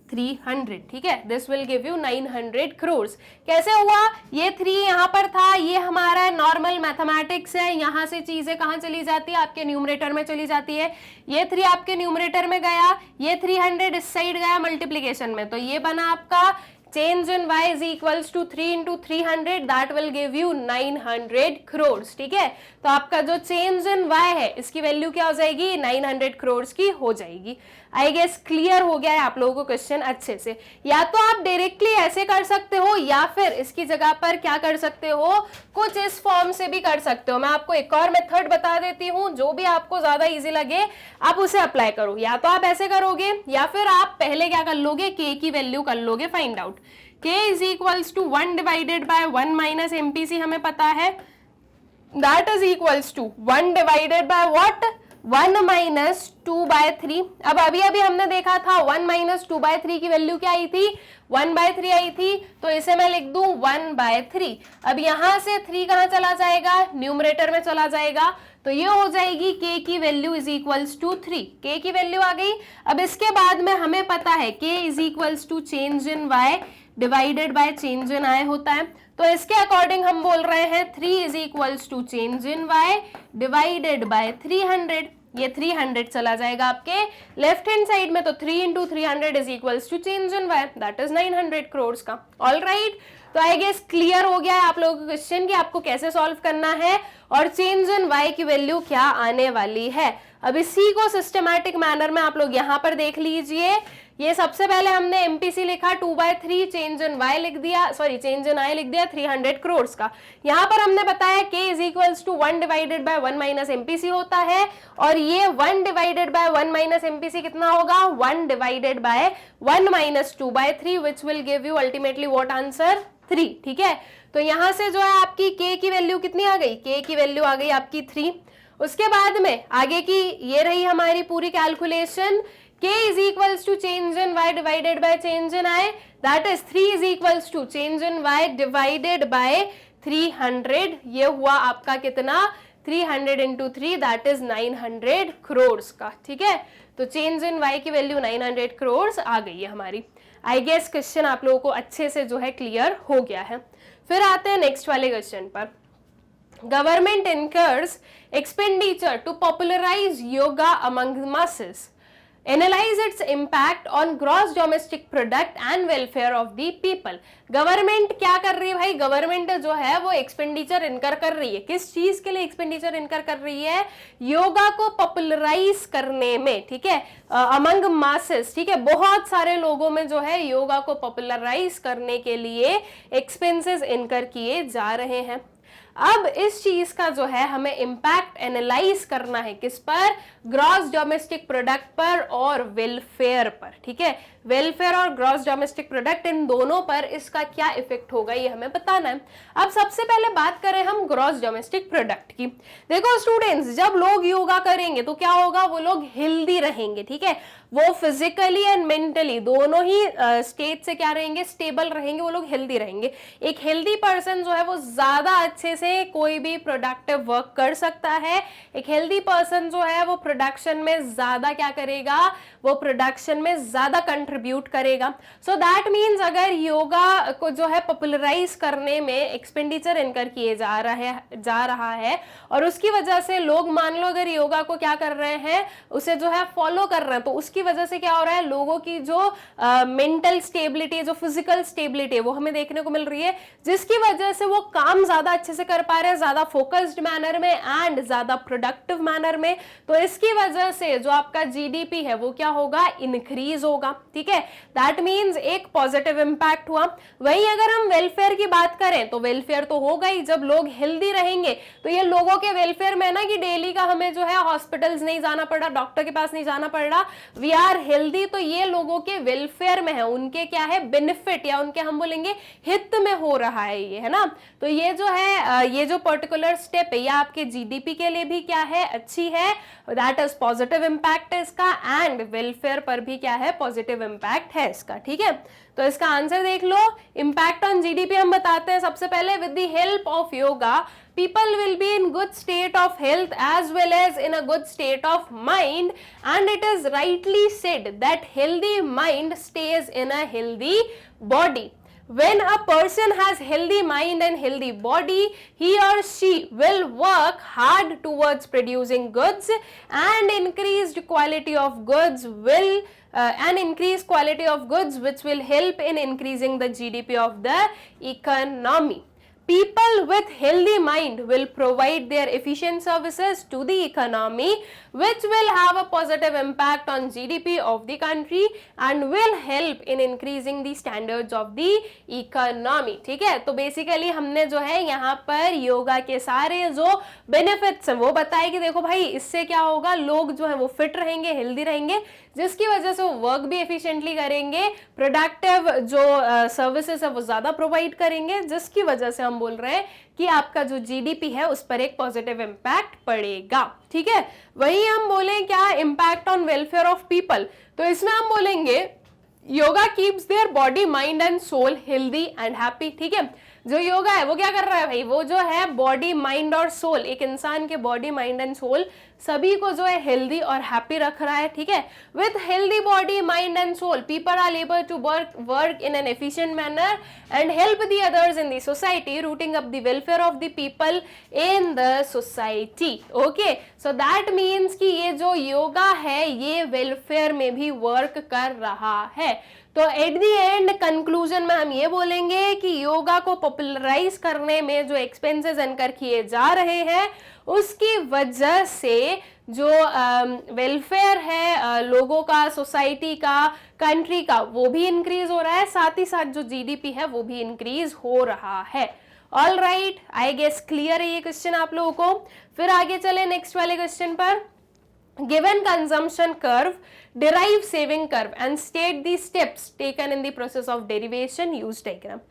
300, ठीक है। This will give you 900 crores। कैसे हुआ, ये 3 यहाँ पर था, ये हमारा नॉर्मल मैथमेटिक्स है, यहाँ से चीजें कहाँ चली जाती है, आपके न्यूमरेटर में चली जाती है। ये 3 आपके न्यूमरेटर में गया, ये 300 इस साइड गया मल्टीप्लीकेशन में, तो ये बना आपका change in y is equals to 3 into 300, that will give you 900 crores, ठीक है। तो आपका जो change in y है इसकी वैल्यू क्या हो जाएगी, 900 crores की हो जाएगी। आई गेस क्लियर हो गया है आप लोगों को क्वेश्चन अच्छे से। या तो आप डायरेक्टली ऐसे कर सकते हो, या फिर इसकी जगह पर क्या कर सकते हो, कुछ इस फॉर्म से भी कर सकते हो। मैं आपको एक और मेथड बता देती हूँ, जो भी आपको ज्यादा इजी लगे आप उसे अप्लाई करो। या तो आप ऐसे करोगे, या फिर आप पहले क्या कर लोगे, k की वैल्यू कर लोगे find out. k is equals to 1 divided by 1 minus MPC हमें पता है, that is equals to 1 divided by what, 1 minus 2/3। अब अभी हमने देखा था 1 माइनस 2/3 की वैल्यू क्या आई थी, 1/3 आई थी, तो इसे मैं लिख दूं 1/3। अब यहां से 3 कहां चला जाएगा, न्यूमरेटर में चला जाएगा, तो ये हो जाएगी k की value is equals to 3, k की वैल्यू आ गई। अब इसके बाद में हमें पता है k is equals to change in y divided by change in i होता है, तो इसके अकॉर्डिंग हम बोल रहे हैं 3 is equals to change in y divided by 300। ये 300 चला जाएगा आपके लेफ्ट हैंड साइड में, तो 3 into 300 is equals to change in y, that is 900 crores का। ऑल राइट, तो आई गेस क्लियर हो गया है आप लोगों को क्वेश्चन कि आपको कैसे सॉल्व करना है और चेंज इन y की वैल्यू क्या आने वाली है। अब इसी को सिस्टमैटिक मैनर में आप लोग यहाँ पर देख लीजिए। ये सबसे पहले हमने एमपीसी लिखा 2/3, चेंज इन y लिख दिया, सॉरी चेंज इन i लिख दिया 300 crores का। यहाँ पर हमने बताया k is equals to 1 divided by 1 minus MPC होता है, और ये 1 डिवाइडेड बाय 1 माइनस एमपीसी कितना होगा, 1 divided by 1 minus 2/3, which will give you ultimately what answer 3, ठीक है। तो यहाँ से जो है आपकी k की वैल्यू कितनी आ गई, k की वैल्यू आ गई आपकी 3। उसके बाद में आगे की ये रही हमारी पूरी calculation, k is equals to change in y divided by change in i, that is 3 is equals to change in y divided by 300। ये हुआ आपका कितना, 300 into 3, that is 900 crores का, ठीक है। तो change in y की वैल्यू 900 crores आ गई है हमारी। आई गेस क्वेश्चन आप लोगों को अच्छे से जो है क्लियर हो गया है। फिर आते हैं नेक्स्ट वाले क्वेश्चन पर। Government incurs expenditure to popularize yoga among masses, analyze its impact on gross domestic product and welfare of the people। Government क्या कर रही है भाई, गवर्नमेंट जो है वो एक्सपेंडिचर इनकर कर रही है। किस चीज के लिए एक्सपेंडिचर इनकर कर रही है, योगा को पॉपुलराइज करने में, ठीक है, अमंग मासेस, ठीक है। बहुत सारे लोगों में जो है योगा को पॉपुलराइज करने के लिए एक्सपेंसेस इनकर किए जा रहे हैं। अब इस चीज का जो है हमें इम्पैक्ट एनालाइज करना है, किस पर, ग्रॉस डोमेस्टिक प्रोडक्ट पर और वेलफेयर पर, ठीक है। वेलफेयर और ग्रॉस डोमेस्टिक प्रोडक्ट इन दोनों पर इसका क्या इफेक्ट होगा ये हमें बताना है। अब सबसे पहले बात करें हम ग्रॉस डोमेस्टिक प्रोडक्ट की। देखो स्टूडेंट्स, जब लोग योगा करेंगे तो क्या होगा, वो लोग हेल्दी रहेंगे, ठीक है। वो फिजिकली एंड मेंटली दोनों ही स्टेट से क्या रहेंगे, स्टेबल रहेंगे, वो लोग हेल्दी रहेंगे। एक हेल्दी पर्सन जो है वो ज्यादा अच्छे से से कोई भी प्रोडक्टिव वर्क कर सकता है। एक हेल्दी पर्सन जो है वो प्रोडक्शन में ज्यादा क्या करेगा, वो प्रोडक्शन में ज्यादा कंट्रीब्यूट करेगा। सो दैट मीन्स अगर योगा को जो है पॉपुलराइज करने में एक्सपेंडिचर इनकर किए जा रहा है और उसकी वजह से लोग, मान लो अगर योगा को क्या कर रहे हैं, उसे जो है फॉलो कर रहे हैं, तो उसकी वजह से क्या हो रहा है, लोगों की जो मेंटल स्टेबिलिटी, जो फिजिकल स्टेबिलिटी है वो हमें देखने को मिल रही है, जिसकी वजह से वो काम ज्यादा अच्छे से कर पा रहे हैं, ज्यादा फोकस्ड मैनर में एंड ज्यादा प्रोडक्टिव मैनर में। तो इसकी वजह से जो आपका जीडीपी है वो क्या होगा, इंक्रीज होगा। ठीक है, दैट मीन्स एक पॉजिटिव इंपैक्ट हुआ। वहीं अगर हम वेलफेयर की बात करें तो वेलफेयर तो होगा ही, जब लोग हेल्दी रहेंगे तो ये लोगों के वेलफेयर में ना कि डेली का हमें जो है हॉस्पिटल्स नहीं जाना पड़ रहा, डॉक्टर के पास नहीं जाना पड़ रहा, वी आर हेल्दी, तो ये लोगों के वेलफेयर में है, उनके क्या है बेनिफिट, या उनके हम बोलेंगे हित में हो रहा है ये, है ना। तो ये जो है ये जो पर्टिकुलर स्टेप है ये आपके जीडीपी के लिए भी क्या है, अच्छी है, दैट इज पॉजिटिव इंपैक्ट है इसका, एंड वेलफेयर पर भी क्या है, पॉजिटिव इंपैक्ट है इसका। ठीक है, तो इसका आंसर देख लो। इंपैक्ट ऑन जीडीपी हम बताते हैं सबसे पहले, with the help of yoga people will be in good state of health as well as in a good state of mind, and it is rightly said that healthy mind stays in a healthy body. When a person has healthy mind and healthy body, he or she will work hard towards producing goods, and increased quality of goods will increased quality of goods which will help in increasing the GDP of the economy. People with healthy mind will provide their efficient services to the economy, which will have a positive impact on GDP of the country and will help in increasing the standards of the economy. ठीक है, तो basically हमने जो है यहाँ पर योगा के सारे जो बेनिफिट्स हैं वो बताए कि देखो भाई इससे क्या होगा, लोग जो है वो फिट रहेंगे, हेल्दी रहेंगे, जिसकी वजह से वो वर्क भी एफिशिएंटली करेंगे, प्रोडक्टिव जो सर्विसेज है वो ज्यादा प्रोवाइड करेंगे, जिसकी वजह से हम बोल रहे हैं कि आपका जो जीडीपी है उस पर एक पॉजिटिव इंपैक्ट पड़ेगा। ठीक है, वही हम बोलें क्या, impact on welfare of people, तो इसमें हम बोलेंगे yoga keeps their body mind and soul healthy and happy. ठीक है, जो योगा है वो क्या कर रहा है भाई, वो जो है बॉडी माइंड और सोल, एक इंसान के बॉडी माइंड एंड सोल सभी को जो है हेल्दी और हैप्पी रख रहा है। ठीक है, with healthy body mind and soul people are able to work in an efficient manner and help the others in the society, rooting up the welfare of the people in the society. Okay, so that means कि ये जो योगा है ये welfare में भी work कर रहा है। तो एट द एंड कंक्लूजन में हम ये बोलेंगे कि योगा को पॉपुलराइज करने में जो एक्सपेंसेस इनकर किए जा रहे हैं उसकी वजह से जो वेलफेयर है लोगों का, सोसाइटी का, कंट्री का, वो भी इंक्रीज हो रहा है, साथ ही साथ जो जीडीपी है वो भी इंक्रीज हो रहा है। All right, I guess clear है ये क्वेश्चन आप लोगों को। फिर आगे चले नेक्स्ट वाले क्वेश्चन पर। Given consumption curve, derive saving curve and state the steps taken in the process of derivation, use diagram.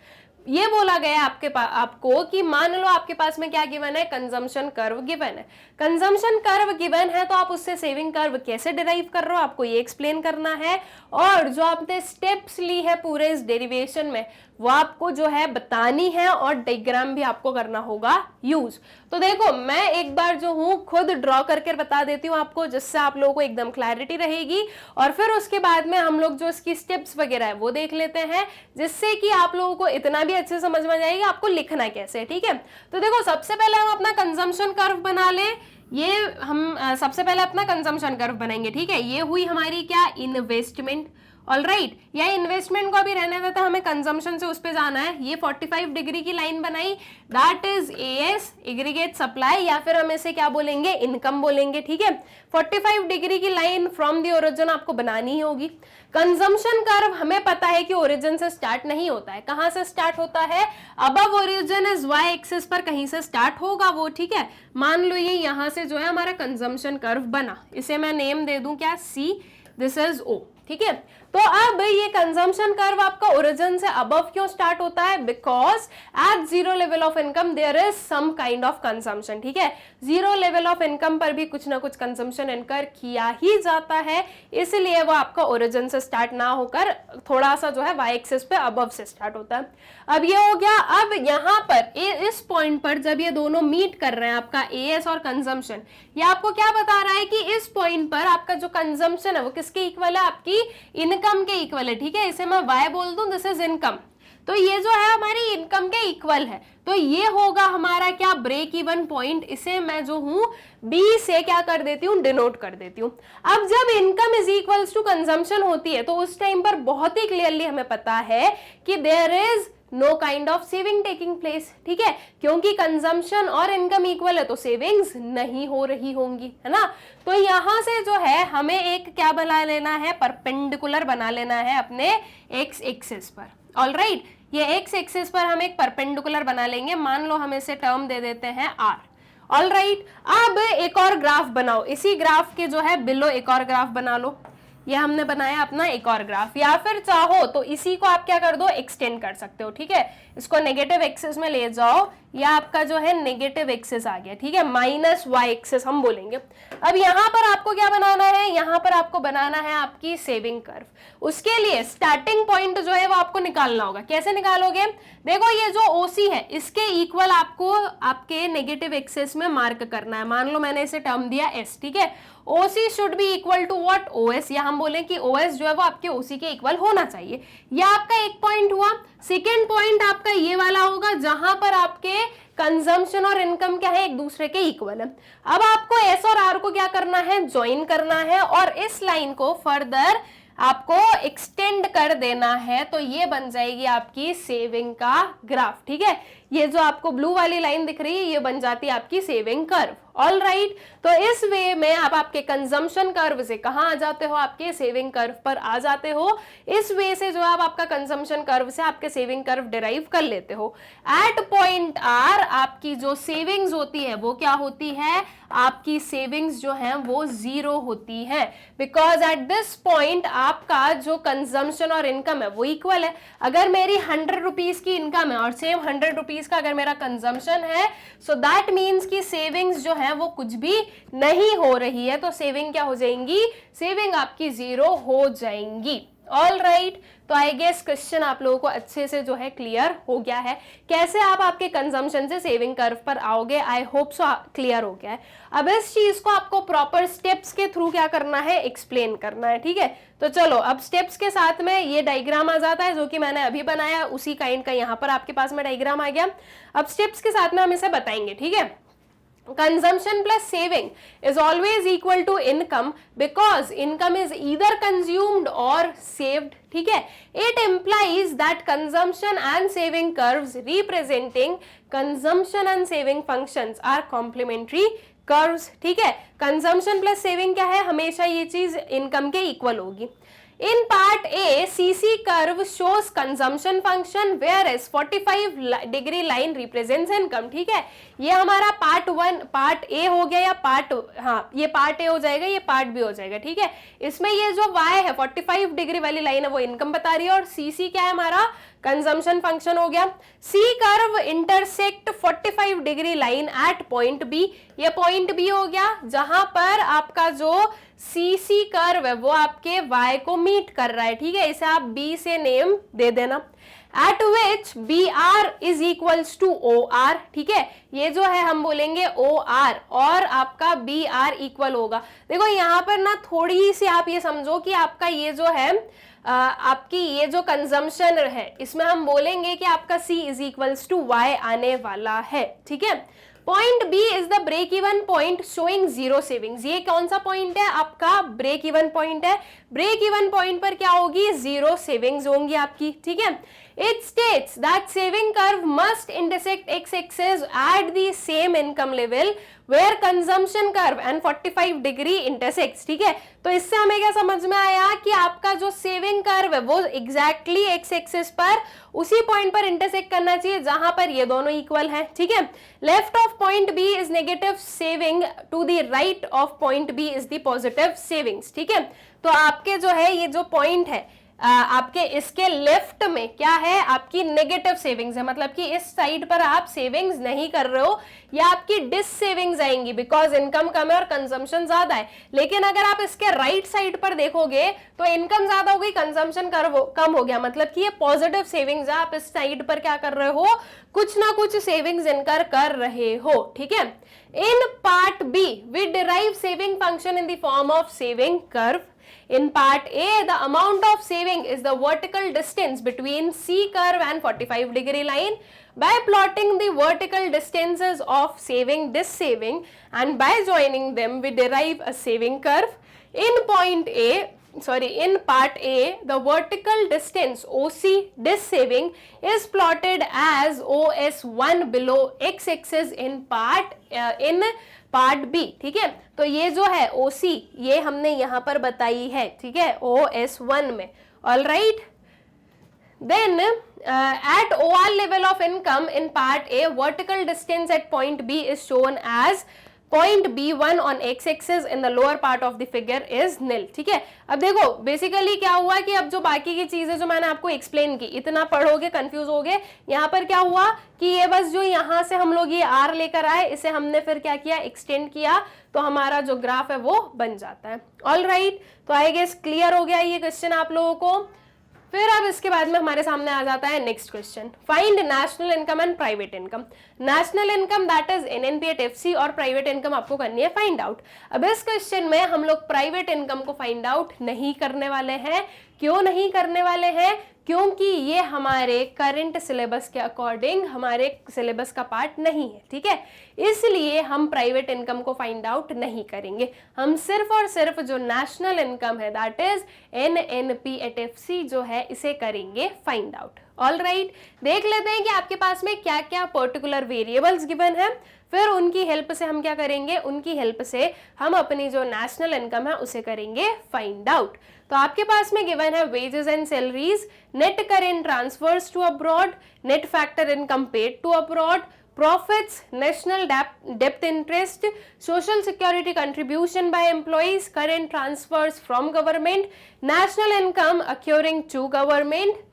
ये बोला गया आपको कि मान लो आपके पास में क्या गिवन है, कंजम्पशन कर्व गिवन है। कंजम्पशन कर्व गिवन है तो आप उससे सेविंग कर्व कैसे डिराइव कर रहे हो आपको ये एक्सप्लेन करना है, और जो आपने स्टेप्स ली है पूरे इस डेरिवेशन में वो आपको जो है बतानी है, और डायग्राम भी आपको करना होगा यूज। तो देखो मैं एक बार जो हूँ खुद ड्रॉ करके बता देती हूँ आपको, जिससे आप लोगों को एकदम क्लैरिटी रहेगी, और फिर उसके बाद में हम लोग जो इसकी स्टेप्स वगैरह है वो देख लेते हैं, जिससे कि आप लोगों को इतना भी अच्छे समझ में जाएगी आपको लिखना कैसे। ठीक है, तो देखो सबसे पहले हम अपना कंजम्पशन कर्व बना लें। ये हम सबसे पहले अपना कंजम्पशन कर्व बनाएंगे। ठीक है, ये हुई हमारी क्या, इन्वेस्टमेंट। ऑल राइट, या इन्वेस्टमेंट को अभी रहने देता, हमें कंजम्पशन से उस पे जाना है। ये 45 डिग्री की लाइन बनाई, that is as, aggregate supply, या फिर हम इसे क्या बोलेंगे, इनकम बोलेंगे। ठीक है, 45 डिग्री की लाइन फ्रॉम द ओरिजिन आपको बनानी ही होगी। कंजम्पशन कर्व हमें पता है कि ओरिजिन से स्टार्ट नहीं होता है, कहां से स्टार्ट होता है, above origin is Y axis पर कहीं से स्टार्ट होगा वो। ठीक है, मान लो ये यहां से जो है हमारा कंजम्पशन कर्व बना, इसे मैं नेम दे दूं क्या, सी, दिस इज ओ। ठीक है। तो अब ये कंजम्पशन कर्व आपका ओरिजिन से अबव क्यों स्टार्ट होता है? Because at zero level of income there is some kind of consumption, ठीक है। जीरो लेवल ऑफ इनकम पर भी कुछ ना कुछ कंजम्पशन इनकर किया ही जाता है, इसलिए वो आपका ओरिजिन से स्टार्ट ना होकर थोड़ा सा जो है वाई एक्सिस पे अबव से स्टार्ट होता है। अब ये हो गया। अब यहाँ पर इस पॉइंट पर जब ये दोनों मीट कर रहे हैं, आपका एएस और कंजम्पशन, ये आपको क्या बता रहा है कि इस पॉइंट पर आपका जो कंजम्पशन है वो किसके इक्वल है? आपकी इनकम के इक्वल है, ठीक है। इसे मैं वाई बोल दूं, दिस इज इनकम, तो ये जो है हमारी इनकम के इक्वल है। तो ये होगा हमारा क्या? Break even point. इसे मैं जो हूं बी से क्या कर देती हूँ? डिनोट कर देती हूँ। अब जब income is equals to consumption होती है तो उस टाइम पर बहुत ही क्लियरली हमें पता है कि there is no kind of saving taking place, ठीक है। क्योंकि कंजम्पशन और इनकम इक्वल है तो सेविंग्स नहीं हो रही होंगी, है ना। तो यहां से जो है हमें एक क्या बना लेना है? परपेंडिकुलर बना लेना है अपने एक्स एक्सिस पर। ऑलराइट, ये एक्स एक्सिस पर हम एक परपेंडिकुलर बना लेंगे। मान लो हम इसे टर्म दे देते हैं आर। ऑलराइट, अब एक और ग्राफ बनाओ, इसी ग्राफ के जो है बिलो एक और ग्राफ बना लो। ये हमने बनाया अपना एक और ग्राफ, या फिर चाहो तो इसी को आप क्या कर दो? एक्सटेंड कर सकते हो, ठीक है। इसको नेगेटिव एक्सिस में ले जाओ, या आपका जो है नेगेटिव एक्सिस आ गया, ठीक है, माइनस वाई एक्सिस हम बोलेंगे। अब यहाँ पर आपको क्या बनाना है? यहाँ पर आपको बनाना है आपकी सेविंग कर्व। उसके लिए स्टार्टिंग पॉइंट जो है वो आपको निकालना होगा। कैसे निकालोगे? देखो, ये जो ओसी है इसके इक्वल आपको आपके नेगेटिव एक्सिस में मार्क करना है। मान लो मैंने इसे टर्म दिया एस, ठीक है। OC should be equal to what? OS, या हम बोलें कि ओएस जो है वो आपके ओसी के इक्वल होना चाहिए। यह आपका एक पॉइंट हुआ। सेकेंड पॉइंट आपका ये वाला होगा जहां पर आपके कंजम्पशन और इनकम क्या है? एक दूसरे के इक्वल है। अब आपको एस और आर को क्या करना है? ज्वाइन करना है और इस लाइन को फर्दर आपको एक्सटेंड कर देना है, तो ये बन जाएगी आपकी सेविंग का ग्राफ, ठीक है। ये जो आपको ब्लू वाली लाइन दिख रही है ये बन जाती है आपकी सेविंग कर्व। ऑल राइट, तो इस वे में आप आपके कंजम्पशन कर्व से कहां आ जाते हो? आपके सेविंग कर्व पर आ जाते हो। इस वे से जो आप आपका कंजम्पशन कर्व से आपके सेविंग कर्व डिराइव कर लेते हो। एट पॉइंट आर आपकी जो सेविंग्स होती है वो क्या होती है? आपकी सेविंग्स जो है वो जीरो होती है, बिकॉज एट दिस पॉइंट आपका जो कंजम्पशन और इनकम है वो इक्वल है। अगर मेरी 100 रुपीज की इनकम है और सेम 100 रुपीज का अगर मेरा कंजम्पशन है, सो दैट मीन्स कि सेविंग्स जो है वो कुछ भी नहीं हो रही है, तो सेविंग क्या हो जाएंगी? सेविंग आपकी जीरो हो जाएंगी। ऑल राइट, तो आई गेस क्वेश्चन आप लोगों को अच्छे से जो है क्लियर हो गया है। कैसे आप आपके कंजम्पशन से सेविंग कर्व पर आओगे, आई होप सो क्लियर हो गया है। अब इस चीज को आपको प्रॉपर स्टेप्स के थ्रू क्या करना है? एक्सप्लेन करना है, ठीक है। तो चलो, अब स्टेप्स के साथ में ये डायग्राम आ जाता है जो कि मैंने अभी बनाया, उसी काइंड का यहाँ पर आपके पास में डायग्राम आ गया। अब स्टेप्स के साथ में हम इसे बताएंगे, ठीक है। Consumption plus saving is always equal to income because income is either consumed or saved, ठीक है। It implies that consumption and saving curves representing consumption and saving functions are complementary curves, ठीक है। Consumption plus saving क्या है? हमेशा ये चीज income के इक्वल होगी। In part A, CC curve shows consumption function whereas 45-degree line represents income, ठीक है। ये हमारा पार्ट ए हो गया, या ये पार्ट ए हो जाएगा, ये पार्ट बी हो जाएगा, ठीक है। इसमें ये जो y है 45 डिग्री वाली लाइन है वो इनकम बता रही है, और CC क्या है हमारा? कंजम्पशन फंक्शन हो गया। C curve intersect 45 degree line at point B, ये पॉइंट बी हो गया जहां पर आपका जो CC कर्व है वो आपके Y को मीट कर रहा है, ठीक है। इसे आप B से नेम दे देना। At which BR is equals to OR, ठीक है। ये जो है हम बोलेंगे OR और आपका BR इक्वल होगा। देखो यहाँ पर ना थोड़ी सी आप ये समझो कि आपका ये जो है आपकी ये जो कंजम्पशन है इसमें हम बोलेंगे कि आपका C is equals to Y आने वाला है, ठीक है। Point B is the break even point showing zero savings. ये कौन सा पॉइंट है? आपका ब्रेक इवन पॉइंट है। ब्रेक इवन पॉइंट पर क्या होगी? जीरो सेविंग्स होंगी आपकी, ठीक है। It states that saving curve must intersect x-axis at the same income level where consumption curve and 45 degree intersects. ठीक है, तो इससे हमें क्या समझ में आया कि आपका जो सेविंग कर्व है वो एग्जैक्टली एक्स एक्सिस पर उसी पॉइंट पर इंटरसेक्ट करना चाहिए जहां पर ये दोनों इक्वल हैं. ठीक है, left of point B is negative saving, to the right of point B is the positive savings. ठीक है, तो आपके जो है ये जो पॉइंट है आपके इसके लेफ्ट में क्या है, आपकी नेगेटिव सेविंग्स है, मतलब कि इस साइड पर आप सेविंग्स नहीं कर रहे हो, या आपकी डिस सेविंग्स आएंगी बिकॉज इनकम कम है और कंजम्पशन ज्यादा है. लेकिन अगर आप इसके राइट साइड पर देखोगे तो इनकम ज्यादा हो गई, कंजम्पशन कम हो गया, मतलब कि ये पॉजिटिव सेविंग्स है. आप इस साइड पर क्या कर रहे हो, कुछ ना कुछ सेविंग्स इनकर कर रहे हो. ठीक है, in part B we derive saving function in the form of saving curve. In part A, the amount of saving is the vertical distance between C curve and 45 degree line. By plotting the vertical distances of saving, dissaving, and by joining them, we derive a saving curve. In part A, the vertical distance OC dissaving is plotted as OS1 below x-axis in part B. ठीक है, तो ये जो है OC ये हमने यहां पर बताई है. ठीक है, OS1 में. All right, then at OR level of income in part A, vertical distance at point B is shown as point B1 on x-axis in the lower part of the figure is nil. ठीक है, अब देखो basically क्या हुआ कि अब जो बाकी की चीजें जो मैंने आपको एक्सप्लेन की, इतना पढ़ोगे कंफ्यूज होगे. यहाँ पर क्या हुआ कि ये बस जो यहाँ से हम लोग ये R लेकर आए, इसे हमने फिर क्या किया, एक्सटेंड किया, तो हमारा जो ग्राफ है वो बन जाता है. ऑल राइट, तो आई गेस क्लियर हो गया ये क्वेश्चन आप लोगों को. फिर अब इसके बाद में हमारे सामने आ जाता है next question, find national income and private income. National income that is NNPAT FC और प्राइवेट इनकम आपको करनी है फाइंड आउट. अब इस क्वेश्चन में हम लोग प्राइवेट इनकम को फाइंड आउट नहीं करने वाले हैं. क्यों नहीं करने वाले हैं, क्योंकि ये हमारे करंट सिलेबस के अकॉर्डिंग हमारे सिलेबस का पार्ट नहीं है. ठीक है, इसलिए हम प्राइवेट इनकम को फाइंड आउट नहीं करेंगे. हम सिर्फ और सिर्फ जो नेशनल इनकम है दैट इज NNPAT FC जो है इसे करेंगे फाइंड आउट. ऑल राइट, देख लेते हैं कि आपके पास में क्या क्या पर्टिकुलर वेरिएबल्स गिवन है, फिर उनकी हेल्प से हम क्या करेंगे, उनकी हेल्प से हम अपनी जो नेशनल इनकम है उसे करेंगे फाइंड आउट. तो आपके पास में गिवन है wages and salaries, net current transfers to abroad, net factor income paid to abroad, profits, national debt interest, social security contribution by employees, current transfers from government, national income accruing to government,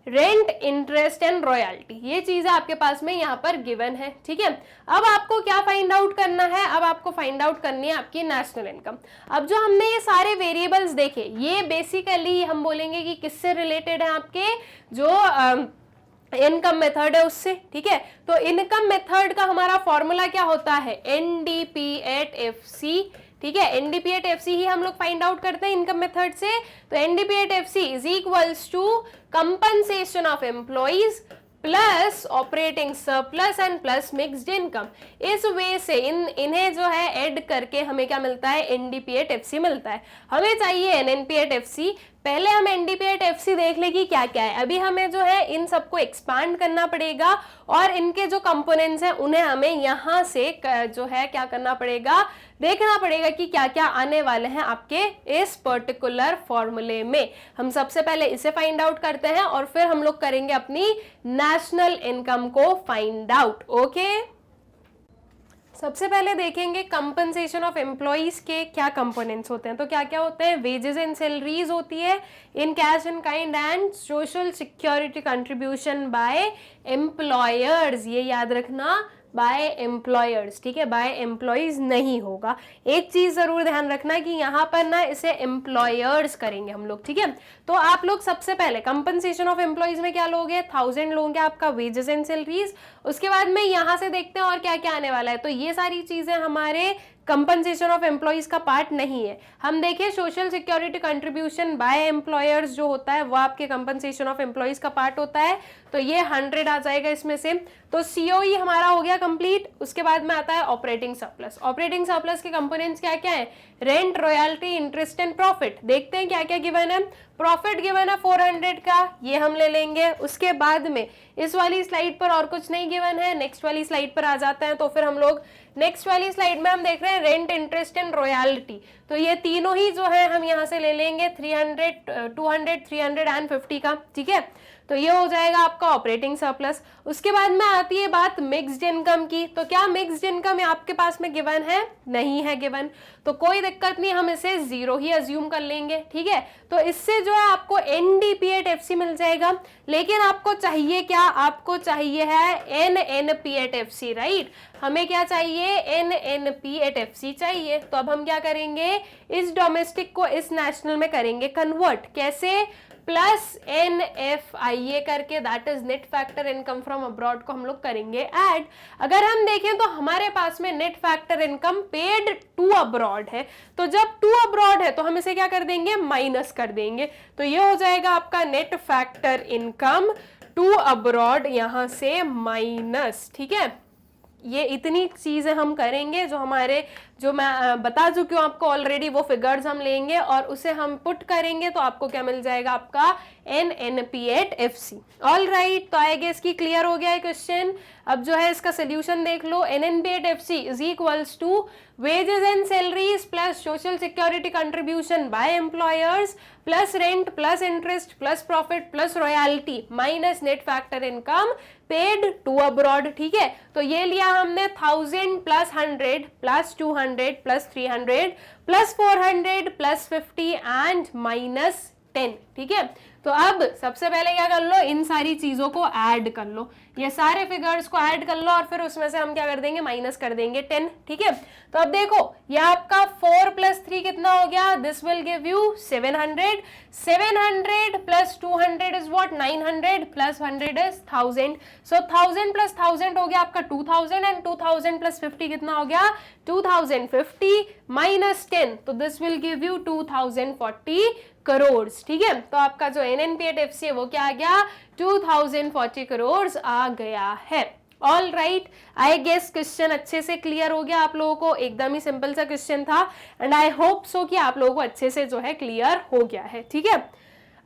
rent, interest and royalty. ये चीजें आपके पास में यहाँ पर given है. ठीक है, अब आपको क्या फाइंड आउट करना है, अब आपको फाइंड आउट करनी है आपकी नेशनल इनकम. अब जो हमने ये सारे वेरिएबल्स देखे, ये बेसिकली हम बोलेंगे कि किससे रिलेटेड है, आपके जो इनकम मेथड है उससे. ठीक है, तो इनकम मेथड का हमारा फॉर्मूला क्या होता है, NDPAT FC. ठीक है, NDPAT FC ही हम लोग फाइंड आउट करते हैं इनकम मेथड से. तो NDPAT FC is equals to compensation of employees plus operating surplus and plus mixed income. इस वे से इन्हें जो है ऐड करके हमें क्या मिलता है, NDPAT FC मिलता है. हमें चाहिए NNPAT FC. पहले हम NDPAT FC देख ले कि क्या क्या है. अभी हमें जो है इन सबको एक्सपांड करना पड़ेगा और इनके जो कंपोनेंट्स हैं उन्हें हमें यहाँ से जो है क्या करना पड़ेगा, देखना पड़ेगा कि क्या क्या आने वाले हैं आपके इस पर्टिकुलर फॉर्मूले में. हम सबसे पहले इसे फाइंड आउट करते हैं और फिर हम लोग करेंगे अपनी नेशनल इनकम को फाइंड आउट. ओके, सबसे पहले देखेंगे कंपनसेशन ऑफ एम्प्लॉइज के क्या कंपोनेंट्स होते हैं. तो क्या क्या होते हैं, वेजेस एंड सैलरीज होती है in cash and kind and social security contribution by employers. ये याद रखना, बाय एम्प्लॉयर्स. ठीक है, बाय एम्प्लॉइज नहीं होगा. एक चीज जरूर ध्यान रखना कि यहाँ पर ना इसे एम्प्लॉयर्स करेंगे हम लोग. ठीक है, तो आप लोग सबसे पहले कंपनसेशन ऑफ एम्प्लॉइज में क्या लोगे, 1000 लोगे आपका वेजेस एंड सैलरीज. उसके बाद में यहाँ से देखते हैं और क्या क्या आने वाला है. तो ये सारी चीजें हमारे कंपनसेशन ऑफ एम्प्लॉइज का पार्ट नहीं है। हम देखिए social security contribution by employers जो होता है वो आपके कंपनसेशन ऑफ एम्प्लॉइज का पार्ट होता है, तो ये 100 आ जाएगा इसमें से। तो सीओई हमारा हो गया कंप्लीट। उसके बाद में आता है ऑपरेटिंग सरप्लस। ऑपरेटिंग सरप्लस के कंपोनेंट्स क्या क्या है? Rent, royalty, interest and profit. देखते हैं क्या क्या गिवन है। प्रॉफिट गिवन है 400 का, ये हम ले लेंगे। उसके बाद में इस वाली स्लाइड पर और कुछ नहीं गिवन है, नेक्स्ट वाली स्लाइड पर आ जाते हैं। तो फिर हम लोग नेक्स्ट वाली स्लाइड में हम देख रहे हैं रेंट, इंटरेस्ट एंड रॉयल्टी, तो ये तीनों ही जो है हम यहाँ से ले लेंगे 300, 200, 350 का, ठीक है। तो ये हो जाएगा आपका ऑपरेटिंग सरप्लस। उसके बाद में आती है बात मिक्स्ड इनकम की। तो क्या मिक्स्ड इनकम आपके पास में गिवन है? नहीं है गिवन, तो कोई दिक्कत नहीं, हम इसे 0 ही अज्यूम कर लेंगे, ठीक है। तो इससे जो है आपको NDP@FC मिल जाएगा, लेकिन आपको चाहिए क्या? आपको चाहिए है NNP@FC, राइट। हमें क्या चाहिए? NNP@FC चाहिए। तो अब हम क्या करेंगे? इस डोमेस्टिक को इस नेशनल में करेंगे कन्वर्ट। कैसे? प्लस NFIA करके, that is net factor income from abroad को हम लोग करेंगे ऐड। अगर हम देखें तो हमारे पास में net factor income paid to abroad है, तो जब टू अब्रॉड है तो हम इसे क्या कर देंगे? माइनस कर देंगे। तो ये हो जाएगा आपका net factor income to abroad, यहां से माइनस, ठीक है। ये इतनी चीजें हम करेंगे जो मैं बता चुकी हूँ आपको ऑलरेडी, वो फिगर्स हम लेंगे और उसे हम पुट करेंगे, तो आपको क्या मिल जाएगा? आपका NNP@FC। ऑल राइट, तो आई गेस की क्लियर हो गया है क्वेश्चन। अब जो है इसका सोल्यूशन देख लो। NNP@FC is equals to wages and salaries plus social security contribution by employers plus rent plus interest plus profit plus royalty minus net factor income paid to abroad, ठीक है। तो ये लिया हमने 1000 plus 100 plus 200 plus 300 plus 400 plus 50 and minus 10, ठीक है। तो अब सबसे पहले क्या कर लो? इन सारी चीजों को ऐड कर लो, ये सारे फिगर्स को ऐड कर लो और फिर उसमें से हम क्या कर देंगे? माइनस कर देंगे 10, ठीक है। तो अब देखो ये आपका 4 + 3 कितना हो गया? This will give you 700। 700 + 200 is what? 900 + 100 is 1000। सो 1000 + 1000 हो गया आपका 2000 एंड 2000 + 50 कितना हो गया? 2050 - 10, तो this will give you 2040 crore, ठीक है। तो आपका जो NNP@FC है वो क्या आ गया? 2040 करोड़ आ गया है। All right, I guess question अच्छे से क्लियर हो गया आप लोगों को। एकदम ही सिंपल सा क्वेश्चन था एंड आई होप सो कि आप लोगों को अच्छे से जो है क्लियर हो गया है, ठीक है।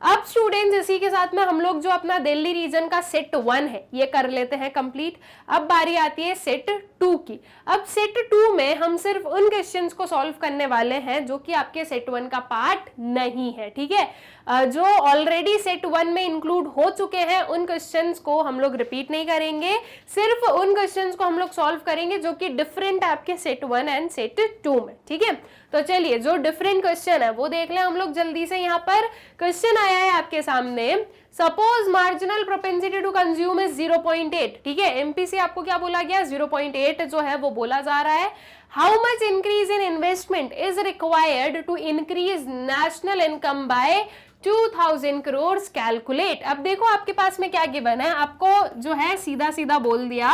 अब स्टूडेंट्स इसी के साथ में हम लोग जो अपना दिल्ली रीजन का सेट 1 है ये कर लेते हैं कंप्लीट। अब बारी आती है सेट 2 की। अब सेट 2 में हम सिर्फ उन क्वेश्चंस को सॉल्व करने वाले हैं जो कि आपके सेट 1 का पार्ट नहीं है, ठीक है। जो ऑलरेडी सेट 1 में इंक्लूड हो चुके हैं उन क्वेश्चंस को हम लोग रिपीट नहीं करेंगे, सिर्फ उन क्वेश्चंस को हम लोग सॉल्व करेंगे जो कि डिफरेंट है आपके सेट 1 एंड सेट 2 में, ठीक है। तो चलिए जो डिफरेंट क्वेश्चन है वो देख लें हम लोग जल्दी से। यहाँ पर क्वेश्चन आया है आपके सामने, suppose marginal propensity to consume is 0.8, ठीक है। एमपीसी आपको क्या बोला गया? 0.8 जो है वो बोला जा रहा है। How much increase in investment is required to increase national income by 2000 crore, calculate. अब देखो आपके पास में क्या गिवन है, आपको जो है सीधा सीधा बोल दिया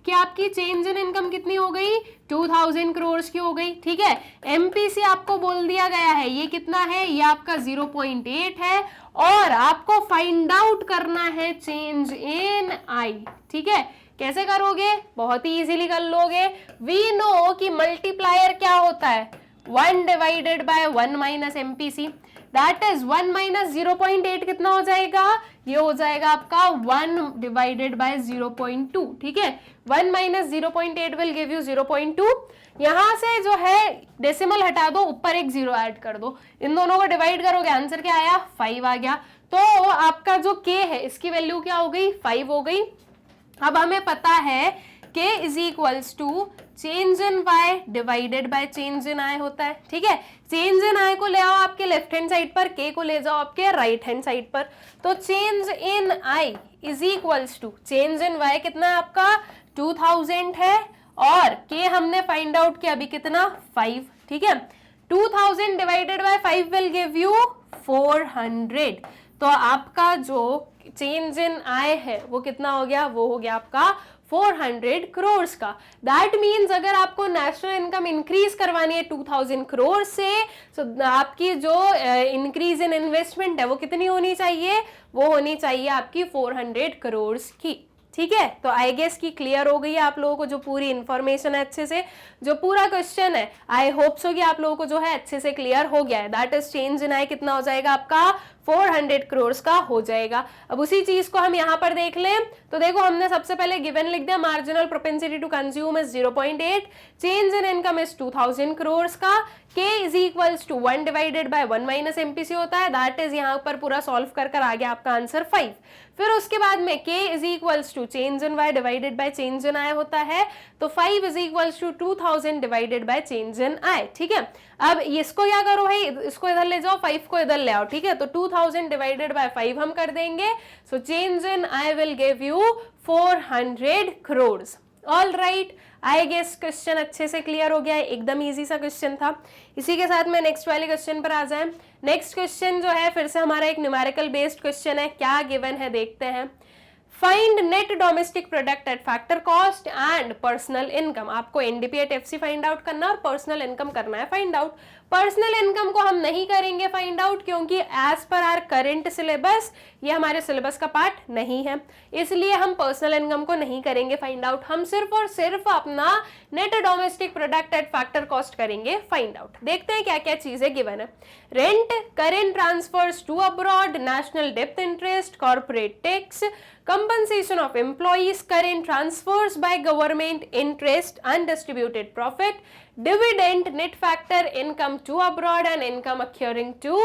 कि आपकी चेंज इन इनकम कितनी हो गई? 2000 करोड़ की हो गई, ठीक है। एमपीसी आपको बोल दिया गया है ये कितना है? ये आपका 0.8 है और आपको फाइंड आउट करना है चेंज इन आई, ठीक है। कैसे करोगे? बहुत ही इजीली कर लोगे। वी नो कि मल्टीप्लायर क्या होता है? 1 divided by 1 minus MPC, that is 1 minus 0.8 कितना हो जाएगा? ये हो जाएगा आपका 1 डिवाइडेड बाय 0.2, ठीक है। 1 माइनस 0.8 विल गिव यू 0.2। यहां से जो है डेसिमल हटा दो, ऊपर एक 0 ऐड कर दो, इन दोनों को डिवाइड करोगे, आंसर क्या आया? 5 आ गया। तो आपका जो k है इसकी वैल्यू क्या हो गई? 5 हो गई। अब हमें पता है k is equals to change in y divided by change in i होता है, ठीक है। चेंज इन i को ले आओ आपके लेफ्ट हैंड साइड पर, k को ले जाओ आपके राइट हैंड साइड पर। तो change in i is equals to change in y कितना है आपका? 2000 है और k हमने फाइंड आउट किया अभी कितना? 5, ठीक है। 2000 divided bye 5 will give you 400। तो आपका जो चेंज इन i है वो कितना हो गया? वो हो गया आपका 400 करोड़ का। दैट मीन्स अगर आपको नेशनल इनकम इंक्रीज करवानी है 2000 करोड़ से, तो आपकी जो इंक्रीज इन इन्वेस्टमेंट है वो कितनी होनी चाहिए, वो होनी चाहिए आपकी 400 करोड़ की। ठीक है, तो आई गेस की क्लियर हो गई है आप लोगों को जो पूरी इंफॉर्मेशन है अच्छे से, जो पूरा क्वेश्चन है आई होप सो कि आप लोगों को जो है अच्छे से क्लियर हो गया है। दैट इज चेंज इन आई कितना हो जाएगा आपका 400 करोड़ का हो जाएगा। अब उसी चीज को हम यहाँ पर देख लें तो देखो हमने सबसे पहले गिवन लिख दिया, marginal propensity to consume is 0.8, change in income is 2000 crore का, k is equals to 1 divided by 1 minus MPC होता है। दैट इज यहाँ पर पूरा सॉल्व कर आ गया आपका आंसर 5। फिर उसके बाद में k is equals to change in y divided by change in i होता है, तो 5 is equals to 2000 divided by change in i। ठीक है, अब इसको क्या करो भाई, इसको इधर ले जाओ, 5 को इधर ले आओ। ठीक है, तो 2000 डिवाइडेड बाय 5 हम कर देंगे, so change in i will give you 400 crore. All right, I guess question अच्छे से क्लियर हो गया है, एकदम इजी सा क्वेश्चन था। इसी के साथ में नेक्स्ट वाले क्वेश्चन पर आ जाएं। नेक्स्ट क्वेश्चन जो है फिर से हमारा एक न्यूमेरिकल बेस्ड क्वेश्चन है। क्या गिवन है देखते हैं। Find net domestic product at factor cost and personal income. आपको NDP at FC find out करना और पर्सनल इनकम करना है फाइंड आउट। पर्सनल इनकम को हम नहीं करेंगे फाइंड आउट, क्योंकि as per our current syllabus ये हमारे सिलेबस का पार्ट नहीं है, इसलिए हम पर्सनल इनकम को नहीं करेंगे फाइंड आउट। हम सिर्फ और सिर्फ अपना net domestic product at factor cost करेंगे फाइंड आउट। देखते हैं क्या क्या चीजें गिवन है। Rent, current transfers to abroad, national डेप्थ interest, corporate tax, compensation of employees, current transfers by government, interest, undistributed profit, dividend, net factor, income to abroad and income accruing to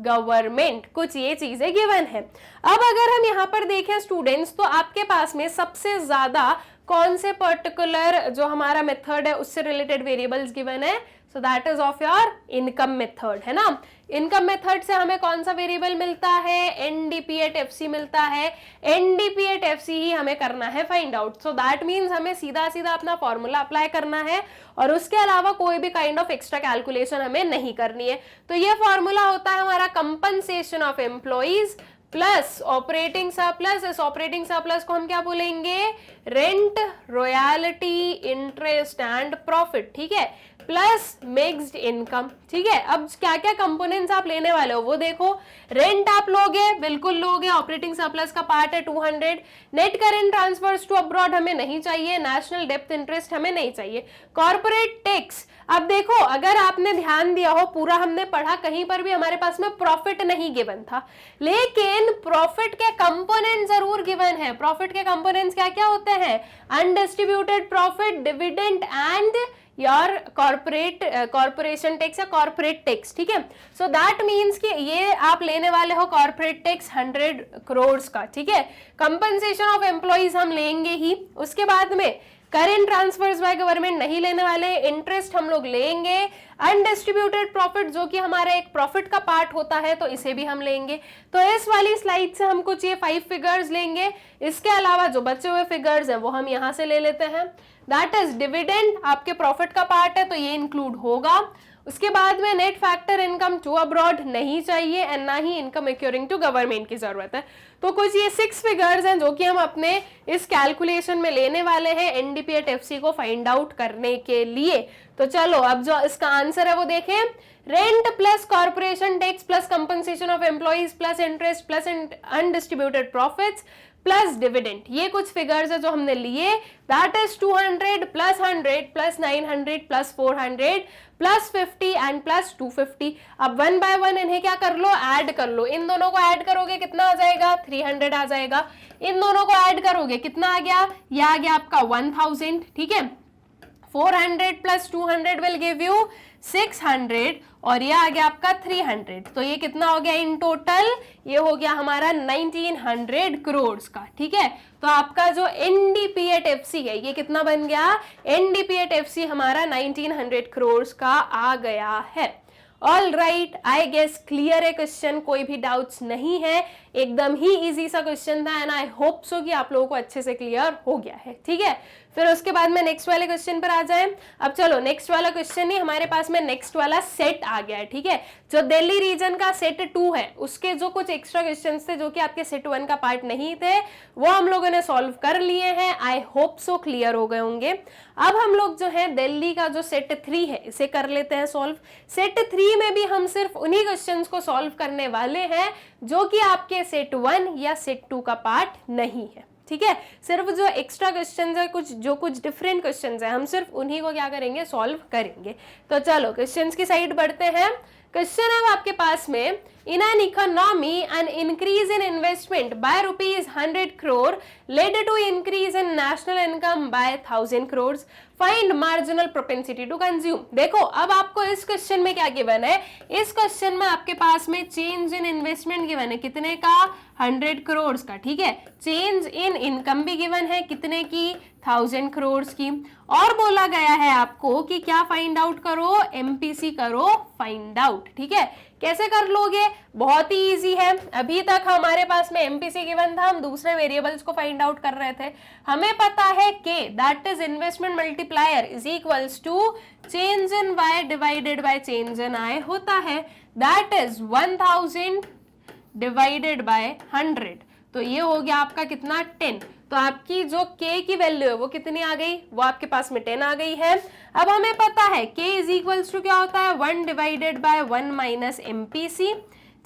government। कुछ ये चीजें given है। अब अगर हम यहाँ पर देखें स्टूडेंट्स, तो आपके पास में सबसे ज्यादा कौन से पर्टिकुलर जो हमारा मेथड है उससे रिलेटेड वेरिएबल्स गिवन है, so that is of your income method, है ना। इनकम मेथड से हमें कौन सा वेरिएबल मिलता है, एनडीपी एट एफसी मिलता है। एनडीपी एट एफसी ही हमें करना है find out, so that means हमें सीधा सीधा अपना फॉर्मूला अप्लाई करना है और उसके अलावा कोई भी काइंड ऑफ एक्स्ट्रा कैलकुलेशन हमें नहीं करनी है। तो ये फॉर्मूला होता है हमारा compensation of employees plus operating surplus. इस ऑपरेटिंग सरप्लस को हम क्या बोलेंगे, rent, royalty, interest and profit. ठीक है, प्लस मिक्स्ड इनकम। ठीक है, अब क्या क्या कंपोनेंट्स आप लेने वाले हो वो देखो। रेंट आप लोगे, बिल्कुल लोगे, ऑपरेटिंग सरप्लस का पार्ट है 200। Net current transfers to abroad हमें नहीं चाहिए, नेशनल डेप्थ इंटरेस्ट हमें नहीं चाहिए। कॉर्पोरेट टैक्स, अब देखो अगर आपने ध्यान दिया हो पूरा हमने पढ़ा, कहीं पर भी हमारे पास में प्रॉफिट नहीं गिवन था, लेकिन प्रॉफिट के कंपोनेंट जरूर गिवन है। प्रॉफिट के कंपोनेंट्स क्या क्या होते हैं, undistributed profit, dividend and your corporation tax या कॉर्पोरेट टैक्स। ठीक है, सो दैट मीन्स कि ये आप लेने वाले हो कॉर्पोरेट टैक्स 100 करोड़ का। ठीक है, कंपनसेशन ऑफ एम्प्लॉइज हम लेंगे ही, उसके बाद में करेंट ट्रांसफर्स बाय गवर्नमेंट नहीं लेने वाले, इंटरेस्ट हम लोग लेंगे, अनडिस्ट्रीब्यूटेड प्रॉफिट जो कि हमारा एक प्रॉफिट का पार्ट होता है तो इसे भी हम लेंगे। तो इस वाली स्लाइड से हम कुछ ये 5 फिगर्स लेंगे, इसके अलावा जो बचे हुए फिगर्स हैं वो हम यहाँ से ले लेते हैं। दैट इज डिविडेंड आपके प्रॉफिट का पार्ट है तो ये इंक्लूड होगा। उसके बाद में net factor income to abroad नहीं चाहिए एंड ना ही इनकम एक्यूरिंग टू गवर्नमेंट की जरूरत है। तो कुछ ये 6 फिगर्स हैं जो कि हम अपने इस कैलकुलेशन में लेने वाले हैं एनडीपी एट एफसी को फाइंड आउट करने के लिए। तो चलो अब जो इसका आंसर है वो देखें। Rent plus corporation tax plus compensation of employees plus interest plus undistributed profits plus dividend, ये कुछ फिगर्स है जो हमने लिए। That is 200 plus 100 plus 900 plus 400 plus 50 and plus 250। अब 1 बाय 1 इन्हें क्या कर लो, ऐड कर लो। इन दोनों को ऐड करोगे कितना आ जाएगा, 300 आ जाएगा। इन दोनों को ऐड करोगे कितना आ गया, ये आ गया आपका 1000। ठीक है, 400 प्लस 200 विल गिव यू 600 और ये आ गया आपका 300। तो ये कितना हो गया इन टोटल, ये हो गया हमारा 1900 करोड़ का। ठीक है, तो आपका जो एनडीपी एट एफसी है ये कितना बन गया, एनडीपी एट एफसी हमारा 1900 करोड़ का आ गया है। All right, I guess clear है क्वेश्चन, कोई भी डाउट्स नहीं है, एकदम ही इजी सा क्वेश्चन था एंड आई होप सो कि आप लोगों को अच्छे से क्लियर हो गया है। ठीक है, फिर उसके बाद में नेक्स्ट वाले क्वेश्चन पर आ जाए। अब चलो नेक्स्ट वाला क्वेश्चन ही हमारे पास में नेक्स्ट वाला सेट आ गया है, ठीक है। जो दिल्ली रीजन का सेट 2 है उसके जो कुछ एक्स्ट्रा क्वेश्चन थे जो कि आपके सेट 1 का पार्ट नहीं थे वो हम लोगों ने सॉल्व कर लिए हैं। आई होप सो क्लियर हो गए होंगे। अब हम लोग जो है दिल्ली का जो सेट 3 है इसे कर लेते हैं सॉल्व। सेट 3 में भी हम सिर्फ उन्हीं क्वेश्चंस को सॉल्व करने वाले हैं जो कि आपके सेट 1 या सेट 2 का पार्ट नहीं है, ठीक है। सिर्फ जो एक्स्ट्रा क्वेश्चंस है, कुछ डिफरेंट क्वेश्चंस है, हम सिर्फ उन्हीं को क्या करेंगे, सॉल्व करेंगे। तो चलो क्वेश्चंस की साइड बढ़ते हैं। क्वेश्चन है आपके पास में, in an economy an increase in investment by ₹100 crore led to increase in national income by 1000 crores, find marginal propensity to consume. देखो अब आपको इस क्वेश्चन में क्या गिवन है, इस क्वेश्चन में आपके पास में चेंज इन इन्वेस्टमेंट गिवन है, कितने का, 100 crores का, ठीक है। चेंज इन इनकम भी गिवन है, कितने की, 1000 crores की। और बोला गया है आपको कि क्या फाइंड आउट करो, एमपीसी करो फाइंड आउट, ठीक है। कैसे कर लोगे, बहुत ही इजी है। अभी तक हमारे पास में एमपीसी गिवन था, हम दूसरे वेरिएबल्स को फाइंड आउट कर रहे थे। हमें पता है के that is investment multiplier is equals to change in Y divided by change in I होता है, दैट इज 1000 डिवाइडेड बाय 100। तो ये हो गया आपका कितना, 10। तो आपकी जो k की वैल्यू है वो कितनी आ गई, वो आपके पास में 10 आ गई है। अब हमें पता है k इज इक्वल्स टू क्या होता है, 1 डिवाइडेड बाय 1 माइनस एमपीसी,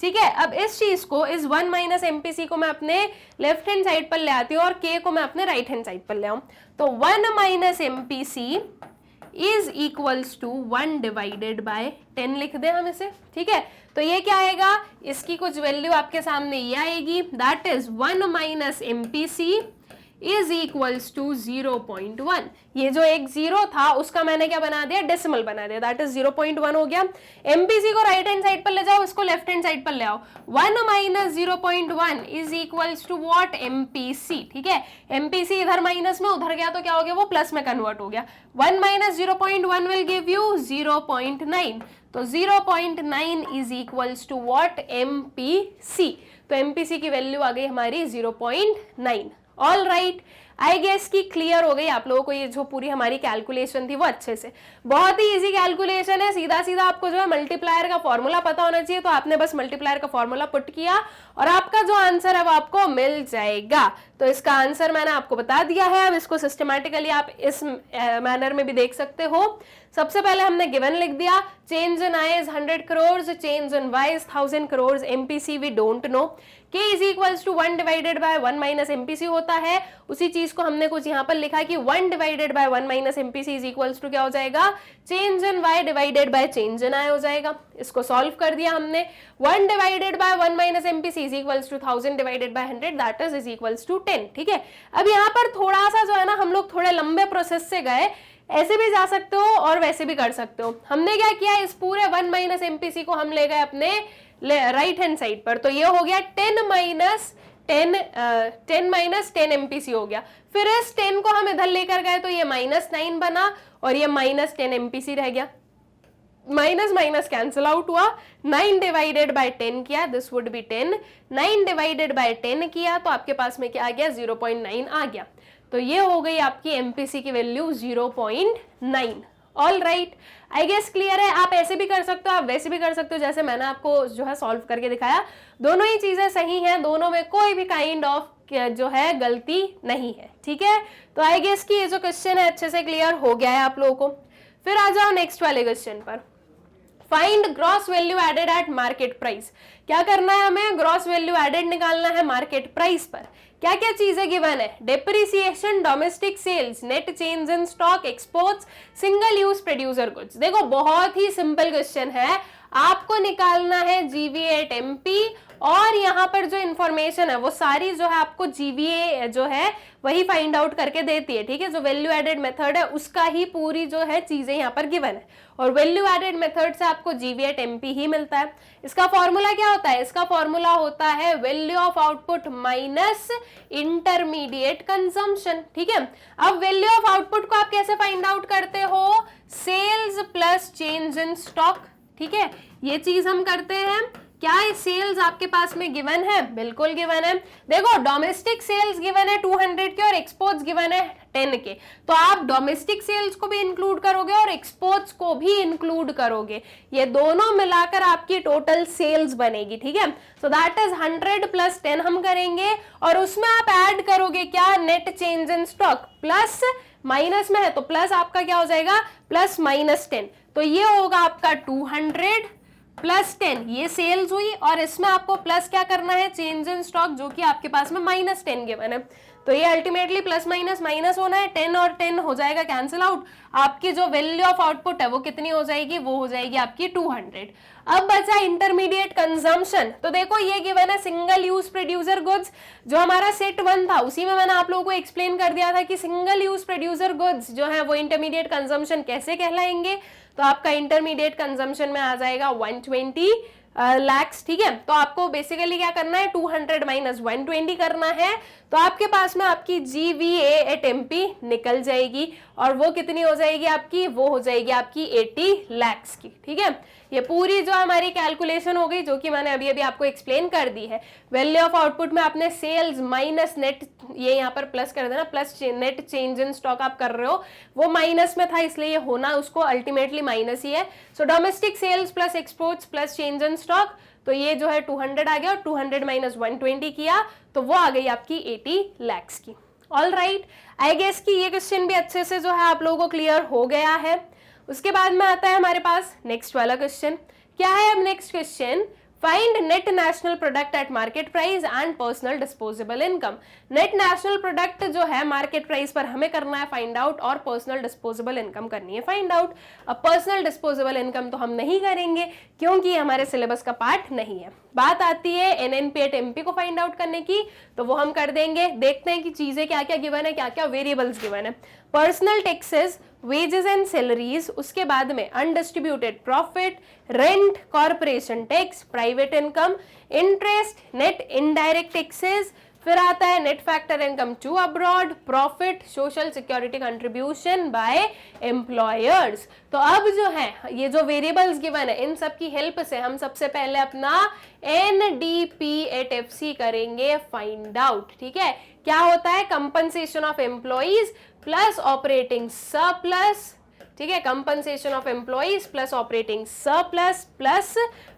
ठीक है। अब इस चीज को, इस 1 माइनस एमपीसी को मैं अपने लेफ्ट हैंड साइड पर ले आती हूँ और k को मैं अपने राइट हैंड साइड पर ले आऊं। तो 1 minus MPC is equals to 1 divided by 10 लिख दें हम इसे, ठीक है। तो ये क्या आएगा, इसकी कुछ वैल्यू आपके सामने ये आएगी, that is 1 minus MPC is equals to 0.1। ये जो एक जीरो था उसका मैंने क्या बना दिया, डेसिमल बना दिया, दैट इज 0.1 हो गया। एमपीसी को राइट हैंड साइड पर ले जाओ, इसको लेफ्ट हैंड साइड पर ले आओ। 1 minus 0.1 is equals to what, MPC, ठीक है। एमपीसी इधर माइनस में उधर गया तो क्या हो गया, वो प्लस में कन्वर्ट हो गया। 1 माइनस 0.1 विल गिव यू 0.9। तो 0.9 is equals to what, MPC. तो एमपीसी की वैल्यू आ गई हमारी 0.9। ऑल राइट, आई गेस की क्लियर हो गई आप लोगों को ये जो पूरी हमारी कैलकुलेशन थी वो अच्छे से। बहुत ही इजी कैलकुलेशन है, सीधा सीधा आपको जो है मल्टीप्लायर का फॉर्मूला पता होना चाहिए। तो आपने बस मल्टीप्लायर का फॉर्मूला पुट किया और आपका जो आंसर है वो आपको मिल जाएगा। तो इसका आंसर मैंने आपको बता दिया है। अब इसको सिस्टमैटिकली आप इस मैनर में भी देख सकते हो। सबसे पहले हमने गिवन लिख दिया, change in I is 100 crores, change in Y is 1000 crores, MPC we don't know, k is equals to 1 divided by 1 minus MPC होता है। उसी चीज को हमने कुछ यहाँ पर लिखा कि 1 divided by 1 minus MPC is equals to क्या हो जाएगा, change in y divided by change in i हो जाएगा। इसको सॉल्व कर दिया हमने। 1 divided by 1 minus MPC is equals to 1000 divided by 100, that is equals to 10, ठीक है। अब यहाँ पर थोड़ा सा जो है ना, हम लोग थोड़े लंबे प्रोसेस से गए, ऐसे भी जा सकते हो और वैसे भी कर सकते हो। हमने क्या किया, इस पूरे 1 माइनस एमपीसी को हम ले गए अपने राइट हैंड साइड पर। तो ये हो गया 10 माइनस 10 एमपीसी हो गया। फिर इस 10 को हम इधर लेकर गए तो ये -9 बना और ये -10 एमपीसी रह गया। माइनस माइनस कैंसिल आउट हुआ। 9 डिवाइडेड बाय 10 किया, this would be 10। 9 divided by 10 किया तो आपके पास में क्या आ गया, 0.9 आ गया। तो ये हो गई आपकी एमपीसी की value 0.9। All right, I guess clear है। आप ऐसे भी कर सकते हो, आप वैसे भी कर सकते हो, जैसे मैंने आपको जो है सॉल्व करके दिखाया। दोनों ही चीजें सही हैं, दोनों में कोई भी काइंड ऑफ जो है गलती नहीं है, ठीक है। तो आई गेस की ये जो क्वेश्चन है अच्छे से क्लियर हो गया है आप लोगों को। फिर आ जाओ नेक्स्ट वाले क्वेश्चन पर। Find gross value added at market price. क्या करना है हमें, ग्रॉस वैल्यू एडेड निकालना है मार्केट प्राइस पर। क्या क्या चीजें गिवन है, depreciation, domestic sales, net change in stock, exports, single use producer goods. देखो बहुत ही सिंपल क्वेश्चन है, आपको निकालना है जीवीए एट एमपी और यहाँ पर जो इंफॉर्मेशन है वो सारी जो है आपको जीवीए जो है वही फाइंड आउट करके देती है, ठीक है। जो वैल्यू एडेड मेथड है उसका ही पूरी जो है चीजें यहाँ पर गिवन है और वैल्यू एडेड मेथड से आपको जीवीए एट एमपी ही मिलता है। इसका फॉर्मूला क्या होता है, इसका फॉर्मूला होता है value of output minus intermediate consumption, ठीक है। अब वैल्यू ऑफ आउटपुट को आप कैसे फाइंड आउट करते हो, sales plus change in stock, ठीक है। ये चीज हम करते हैं क्या सेल्स आपके पास में गिवन है? बिल्कुल गिवन है। देखो डोमेस्टिक सेल्स गिवन है 200 के और एक्सपोर्ट्स गिवन है 10 के, तो आप डोमेस्टिक सेल्स को भी इंक्लूड करोगे और एक्सपोर्ट्स को भी इंक्लूड करोगे, ये दोनों मिलाकर आपकी टोटल सेल्स बनेगी, ठीक है। सो दैट इज 100 प्लस 10 हम करेंगे और उसमें आप ऐड करोगे क्या? Net change in stock, plus minus में है तो प्लस आपका क्या हो जाएगा? प्लस माइनस 10, तो ये होगा आपका 200 प्लस 10, ये सेल्स हुई और इसमें आपको प्लस क्या करना है? चेंज इन स्टॉक, जो कि आपके पास में माइनस 10 गिवन है, तो ये अल्टीमेटली प्लस माइनस माइनस होना है, 10 और 10 हो जाएगा कैंसिल आउट, आपकी जो वैल्यू ऑफ आउटपुट है वो कितनी हो जाएगी? वो हो जाएगी आपकी 200। अब बचा इंटरमीडिएट कंजम्पशन, तो देखो ये गिवन है सिंगल यूज प्रोड्यूसर गुड्स, जो हमारा सेट 1 था उसी में मैंने आप लोगों को एक्सप्लेन कर दिया था कि सिंगल यूज प्रोड्यूसर गुड्स जो है वो इंटरमीडिएट कंजम्पशन कैसे कहलाएंगे। तो आपका इंटरमीडिएट कंजम्पशन में आ जाएगा 120 लैक्स, ठीक है। तो आपको बेसिकली क्या करना है? 200 माइनस 120 करना है, तो आपके पास में आपकी GVA@MP निकल जाएगी और वो कितनी हो जाएगी आपकी? वो हो जाएगी आपकी 80 लैक्स की, ठीक है। ये पूरी जो हमारी कैलकुलेशन हो गई, जो कि मैंने अभी अभी आपको एक्सप्लेन कर दी है। वैल्यू ऑफ आउटपुट में आपने सेल्स माइनस नेट, ये यहाँ पर प्लस कर देना, plus net change in stock आप कर रहे हो, वो माइनस में था इसलिए ये होना उसको अल्टीमेटली माइनस ही है। So domestic sales plus exports plus change in stock, तो ये जो है 200 आ गया और 200 माइनस 120 किया तो वो आ गई आपकी 80 लैक्स की। ऑल राइट, आई गेस कि ये क्वेश्चन भी अच्छे से जो है आप लोगों को क्लियर हो गया है। उसके बाद में आता है हमारे पास नेक्स्ट वाला क्वेश्चन। क्या है अब next question? Find net national product at market price and personal disposable income. Net national product जो है मार्केट प्राइस पर हमें करना है फाइंड आउट और पर्सनल डिस्पोजेबल इनकम करनी है फाइंड आउट। अब पर्सनल डिस्पोजेबल इनकम तो हम नहीं करेंगे क्योंकि हमारे सिलेबस का पार्ट नहीं है। बात आती है NNP@MP को फाइंड आउट करने की, तो वो हम कर देंगे। देखते हैं कि चीजें क्या क्या गिवन है, क्या क्या वेरिएबल्स गिवन है। Personal taxes, wages and salaries, उसके बाद में undistributed profit, rent, corporation tax, private income, interest, net indirect taxes, फिर आता है net factor income to abroad, profit, social security contribution by employers. तो अब जो है ये जो वेरिएबल्स गिवन है इन सब की हेल्प से हम सबसे पहले अपना NDP@FC करेंगे फाइंड आउट, ठीक है। क्या होता है? Compensation of employees plus operating surplus, ठीक है। Compensation of employees plus operating surplus plus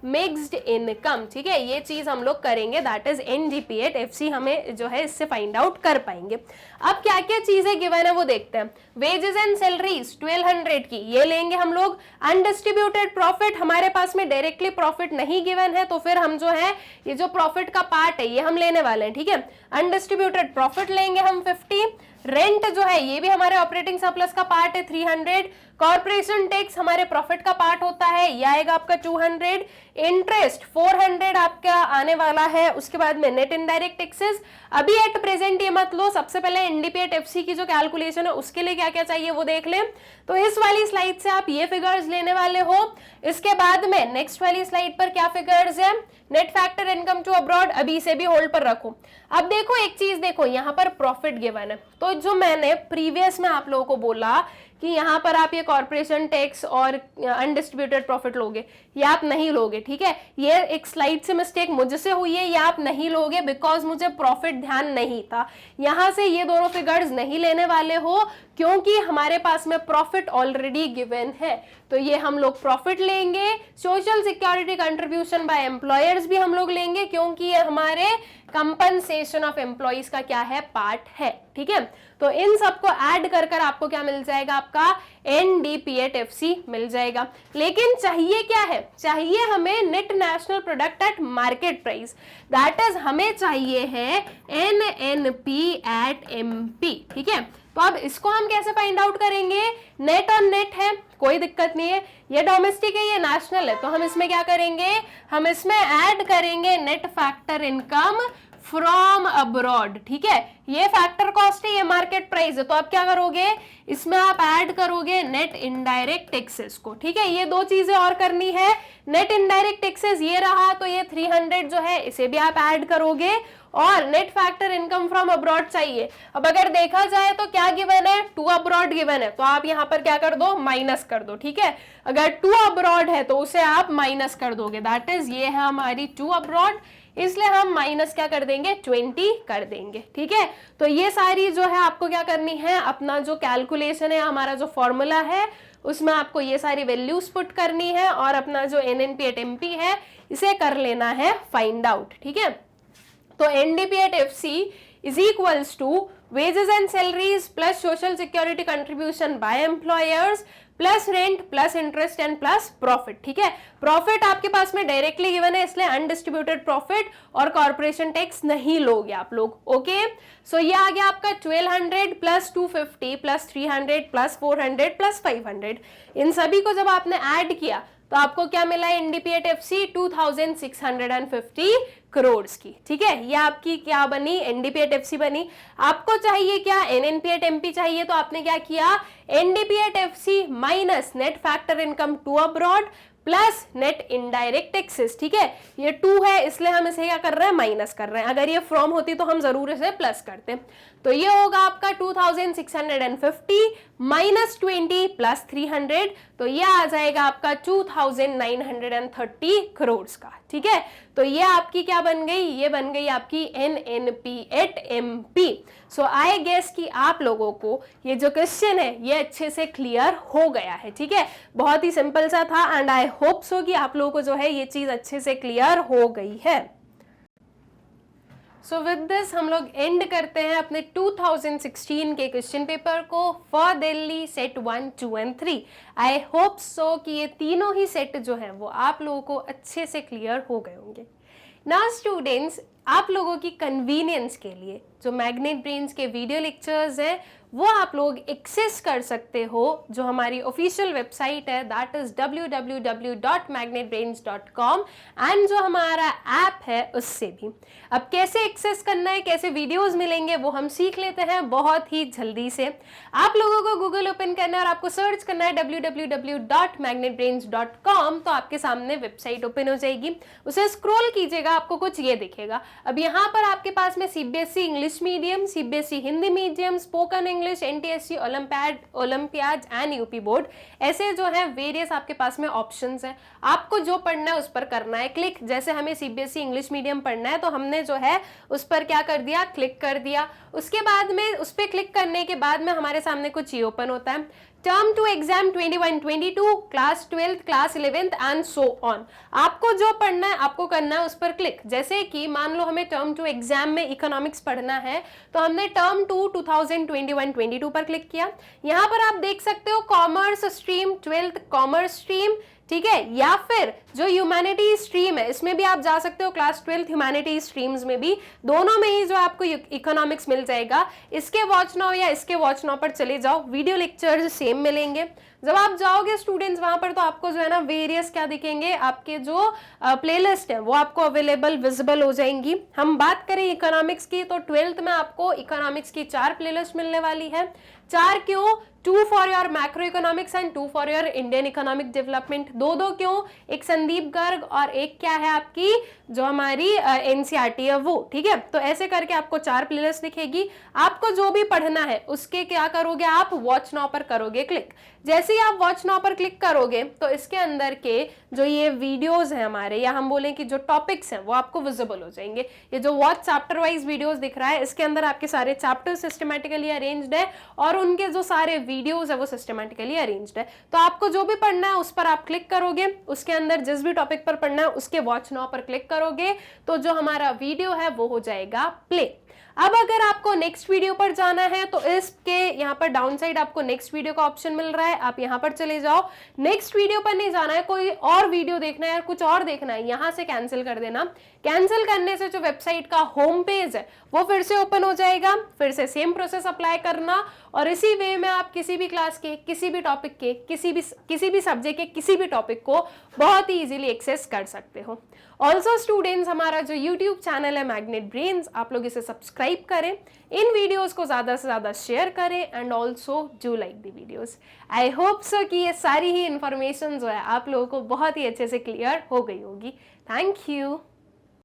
mixed income, ठीक है। ये चीज हम लोग करेंगे, दैट इज NDP@FC हमें जो है इससे फाइंड आउट कर पाएंगे। अब क्या क्या चीजें गिवन है वो देखते हैं। वेजेस एंड सैलरीज 1200 की ये लेंगे हम लोग। अनडिस्ट्रीब्यूटेड प्रॉफिट, हमारे पास में डायरेक्टली प्रॉफिट नहीं गिवन है तो फिर हम जो है ये जो प्रॉफिट का पार्ट है ये हम लेने वाले हैं, ठीक है। अनडिस्ट्रीब्यूटेड प्रॉफिट लेंगे हम 50। रेंट जो है ये भी हमारे ऑपरेटिंग सरप्लस का पार्ट है 300। कॉर्पोरेशन टैक्स हमारे प्रॉफिट का पार्ट होता है, ये आएगा आपका 200। इंटरेस्ट 400 आपका आने वाला है। उसके बाद में नेट इनडायरेक्ट टैक्सेस, अभी एट प्रेजेंट ये मत लो, सबसे पहले NDP@FC की जो कैलकुलेशन है उसके लिए क्या क्या चाहिए वो देख लें। तो इस वाली स्लाइड से आप ये फिगर्स लेने वाले हो। इसके बाद में नेक्स्ट वाली स्लाइड पर क्या फिगर्स है? Net factor income to abroad, अभी से भी होल्ड पर रखो। अब देखो एक चीज देखो, यहाँ पर प्रॉफिट गिवन है, तो जो मैंने प्रीवियस में आप लोगों को बोला कि यहाँ पर आप ये कॉर्पोरेशन टैक्स और अनडिस्ट्रीब्यूटेड प्रॉफिट लोगे, ये आप नहीं लोगे, ठीक है। ये एक स्लाइड से मिस्टेक मुझसे हुई है, ये आप नहीं लोगे बिकॉज मुझे प्रॉफिट ध्यान नहीं था। यहाँ से ये दोनों फिगर्स नहीं लेने वाले हो क्योंकि हमारे पास में प्रॉफिट ऑलरेडी गिवन है, तो ये हम लोग प्रॉफिट लेंगे। Social security contribution by employers भी हम लोग लेंगे क्योंकि ये हमारे कंपनसेशन ऑफ एम्प्लॉइज का क्या है? पार्ट है, ठीक है। तो इन सबको ऐड कर कर आपको क्या मिल जाएगा? आपका NDP@FC मिल जाएगा। लेकिन चाहिए क्या है? चाहिए हमें net national product at market price, that is हमें चाहिए है NNP@MP, ठीक है। तो अब इसको हम कैसे फाइंड आउट करेंगे? नेट और नेट है, कोई दिक्कत नहीं है, ये डोमेस्टिक है ये नेशनल है, तो हम इसमें क्या करेंगे? हम इसमें ऐड करेंगे net factor income from abroad, ठीक है, ये फैक्टर कॉस्ट है, ये मार्केट प्राइस है, तो आप क्या करोगे, इसमें आप ऐड करोगे नेट इनडायरेक्ट टैक्सेस को, ठीक है, ये दो चीजें और करनी है। नेट इनडायरेक्ट टैक्सेस ये रहा, तो ये 300 जो है इसे भी आप ऐड करोगे, और net factor income from abroad चाहिए। अब अगर देखा जाए तो क्या गिवन है, टू अब्रॉड गिवन है, तो आप यहाँ पर क्या कर दो, माइनस कर दो, ठीक है, अगर टू अब्रॉड है तो उसे आप माइनस कर दोगे, दैट इज ये है हमारी टू अब्रॉड, इसलिए हम माइनस क्या कर देंगे, 20 कर देंगे, ठीक है। तो ये सारी जो है आपको क्या करनी है, अपना जो कैलकुलेशन है, हमारा जो फॉर्मूला है, उसमें आपको ये सारी वैल्यूज पुट करनी है, और अपना जो एनएनपी एट एमपी है इसे कर लेना है फाइंड आउट, ठीक है। तो NDP at FC is equals to wages and salaries plus social security contribution by employers plus rent plus interest and plus profit, ठीक है। प्रॉफिट आपके पास में डायरेक्टली गिवन है, इसलिए अनडिस्ट्रीब्यूटेड प्रॉफिट और कॉर्पोरेशन टैक्स नहीं लोगे आप लोग, ओके। सो ये आ गया आपका 1200 प्लस 250 प्लस 300 प्लस 400 प्लस 500, इन सभी को जब आपने ऐड किया तो आपको क्या मिला है, एनडीपी एट एफसी 2650 करोड़ की, ठीक है। ये आपकी क्या बनी, एनडीपी एट एफसी बनी। आपको चाहिए क्या, एनएनपी एट एमपी चाहिए, तो आपने क्या किया, NDP at FC minus net factor income to abroad plus net indirect taxes, ठीक है। ये 2 है इसलिए हम इसे क्या कर रहे हैं, माइनस कर रहे हैं, अगर ये फ्रॉम होती तो हम जरूर इसे प्लस करते। तो ये होगा आपका 2650 माइनस 20 प्लस 300, तो ये आ जाएगा आपका 2930 करोड़ का, ठीक है। तो ये आपकी क्या बन गई, ये बन गई आपकी NNP at MP. So I guess कि आप लोगों को ये जो क्वेश्चन है ये अच्छे से क्लियर हो गया है, ठीक है। बहुत ही सिंपल सा था, एंड आई होप सो कि आप लोगों को जो है ये चीज अच्छे से क्लियर हो गई है। सो विद दिस हम लोग एंड करते हैं अपने 2016 के क्वेश्चन पेपर को for Delhi set 1, 2 and 3। I hope so कि ये तीनों ही सेट जो हैं वो आप लोगों को अच्छे से क्लियर हो गए होंगे। नाउ स्टूडेंट्स, आप लोगों की कन्वीनियंस के लिए जो मैग्नेट ब्रेन्स के वीडियो लेक्चर्स हैं वो आप लोग एक्सेस कर सकते हो जो हमारी ऑफिशियल वेबसाइट है, दैट इज www.magnetbrains.com, एंड जो हमारा ऐप है उससे भी। अब कैसे एक्सेस करना है, कैसे वीडियोस मिलेंगे वो हम सीख लेते हैं बहुत ही जल्दी से। आप लोगों को गूगल ओपन करना है और आपको सर्च करना है www.magnetbrains.com, तो आपके सामने वेबसाइट ओपन हो जाएगी, उसे स्क्रॉल कीजिएगा, आपको कुछ ये दिखेगा। अब यहाँ पर आपके पास में CBSE English medium, CBSE Hindi medium, spoken English, NTSC, olympiad and UP board, ऐसे जो है वेरियस आपके पास में ऑप्शंस हैं। आपको जो पढ़ना है उस पर करना है क्लिक। जैसे हमें सीबीएसई इंग्लिश मीडियम पढ़ना है तो हमने जो है उस पर क्या कर दिया, क्लिक कर दिया। उसके बाद में उस पर क्लिक करने के बाद में हमारे सामने कुछ ये ओपन होता है, term 2 exam 21-22, class 12th, class 11th and so on. आपको जो पढ़ना है आपको करना है उस पर क्लिक। जैसे कि मान लो हमें टर्म 2 एग्जाम में इकोनॉमिक्स पढ़ना है तो हमने टर्म 2 2021-22 पर क्लिक किया। यहाँ पर आप देख सकते हो commerce stream, 12th commerce stream, ठीक है, या फिर जो ह्यूमैनिटी स्ट्रीम है इसमें भी आप जा सकते हो, क्लास 12th ह्यूमैनिटी स्ट्रीम्स में भी, दोनों में ही जो आपको इकोनॉमिक्स मिल जाएगा। इसके वॉच नाउ या इसके वॉच नाउ पर चले जाओ, वीडियो लेक्चर्स सेम मिलेंगे। जब आप जाओगे स्टूडेंट्स वहां पर तो आपको जो है ना वेरियस क्या दिखेंगे, आपके जो प्लेलिस्ट है वो आपको अवेलेबल विजिबल हो जाएंगी। हम बात करें इकोनॉमिक्स की तो 12th में आपको इकोनॉमिक्स की 4 प्लेलिस्ट मिलने वाली है। 4 क्यों, 2 for your macro economics and 2 for your Indian economic development. दो क्यों, एक संदीप गर्ग और एक क्या है आपकी जो हमारी एनसीईआरटी है वो, ठीक है। तो ऐसे करके आपको 4 प्लेलिस्ट दिखेगी। आपको जो भी पढ़ना है उसके क्या करोगे आप, वॉच नाउ पर करोगे क्लिक। जैसे ही आप वॉच नाउ पर क्लिक करोगे तो इसके अंदर के जो ये वीडियोस हैं हमारे, या हम बोलें कि जो टॉपिक्स हैं वो आपको विजिबल हो जाएंगे। ये जो वॉच चैप्टर वाइज वीडियोस दिख रहा है इसके अंदर आपके सारे चैप्टर सिस्टमेटिकली अरेंज्ड है और उनके जो सारे वीडियोस है वो सिस्टमेटिकली अरेंज्ड है। तो आपको जो भी पढ़ना है उस पर आप क्लिक करोगे, उसके अंदर जिस भी टॉपिक पर पढ़ना है उसके वॉच नाउ पर क्लिक करोगे तो जो हमारा वीडियो है वो हो जाएगा प्ले। अब अगर आपको नेक्स्ट वीडियो पर जाना है तो इसके यहाँ पर डाउन साइड आपको नेक्स्ट वीडियो का ऑप्शन मिल रहा है, आप यहाँ पर चले जाओ। नेक्स्ट वीडियो पर नहीं जाना है, कोई और वीडियो देखना है या कुछ और देखना है, यहाँ से कैंसिल कर देना। कैंसिल करने से जो वेबसाइट का होम पेज है वो फिर से ओपन हो जाएगा, फिर से सेम प्रोसेस अप्लाई करना और इसी वे में आप किसी भी क्लास के, किसी भी टॉपिक के, किसी भी सब्जेक्ट के किसी भी टॉपिक को बहुत ही इजीली एक्सेस कर सकते हो। ऑल्सो स्टूडेंट्स, हमारा जो यूट्यूब चैनल है मैग्नेट ब्रेन्स, आप लोग इसे सब्सक्राइब करें, इन वीडियोस को ज़्यादा से ज़्यादा शेयर करें and also do like the videos. I hope so कि ये सारी ही इन्फॉर्मेशन जो है आप लोगों को बहुत ही अच्छे से क्लियर हो गई होगी। Thank you.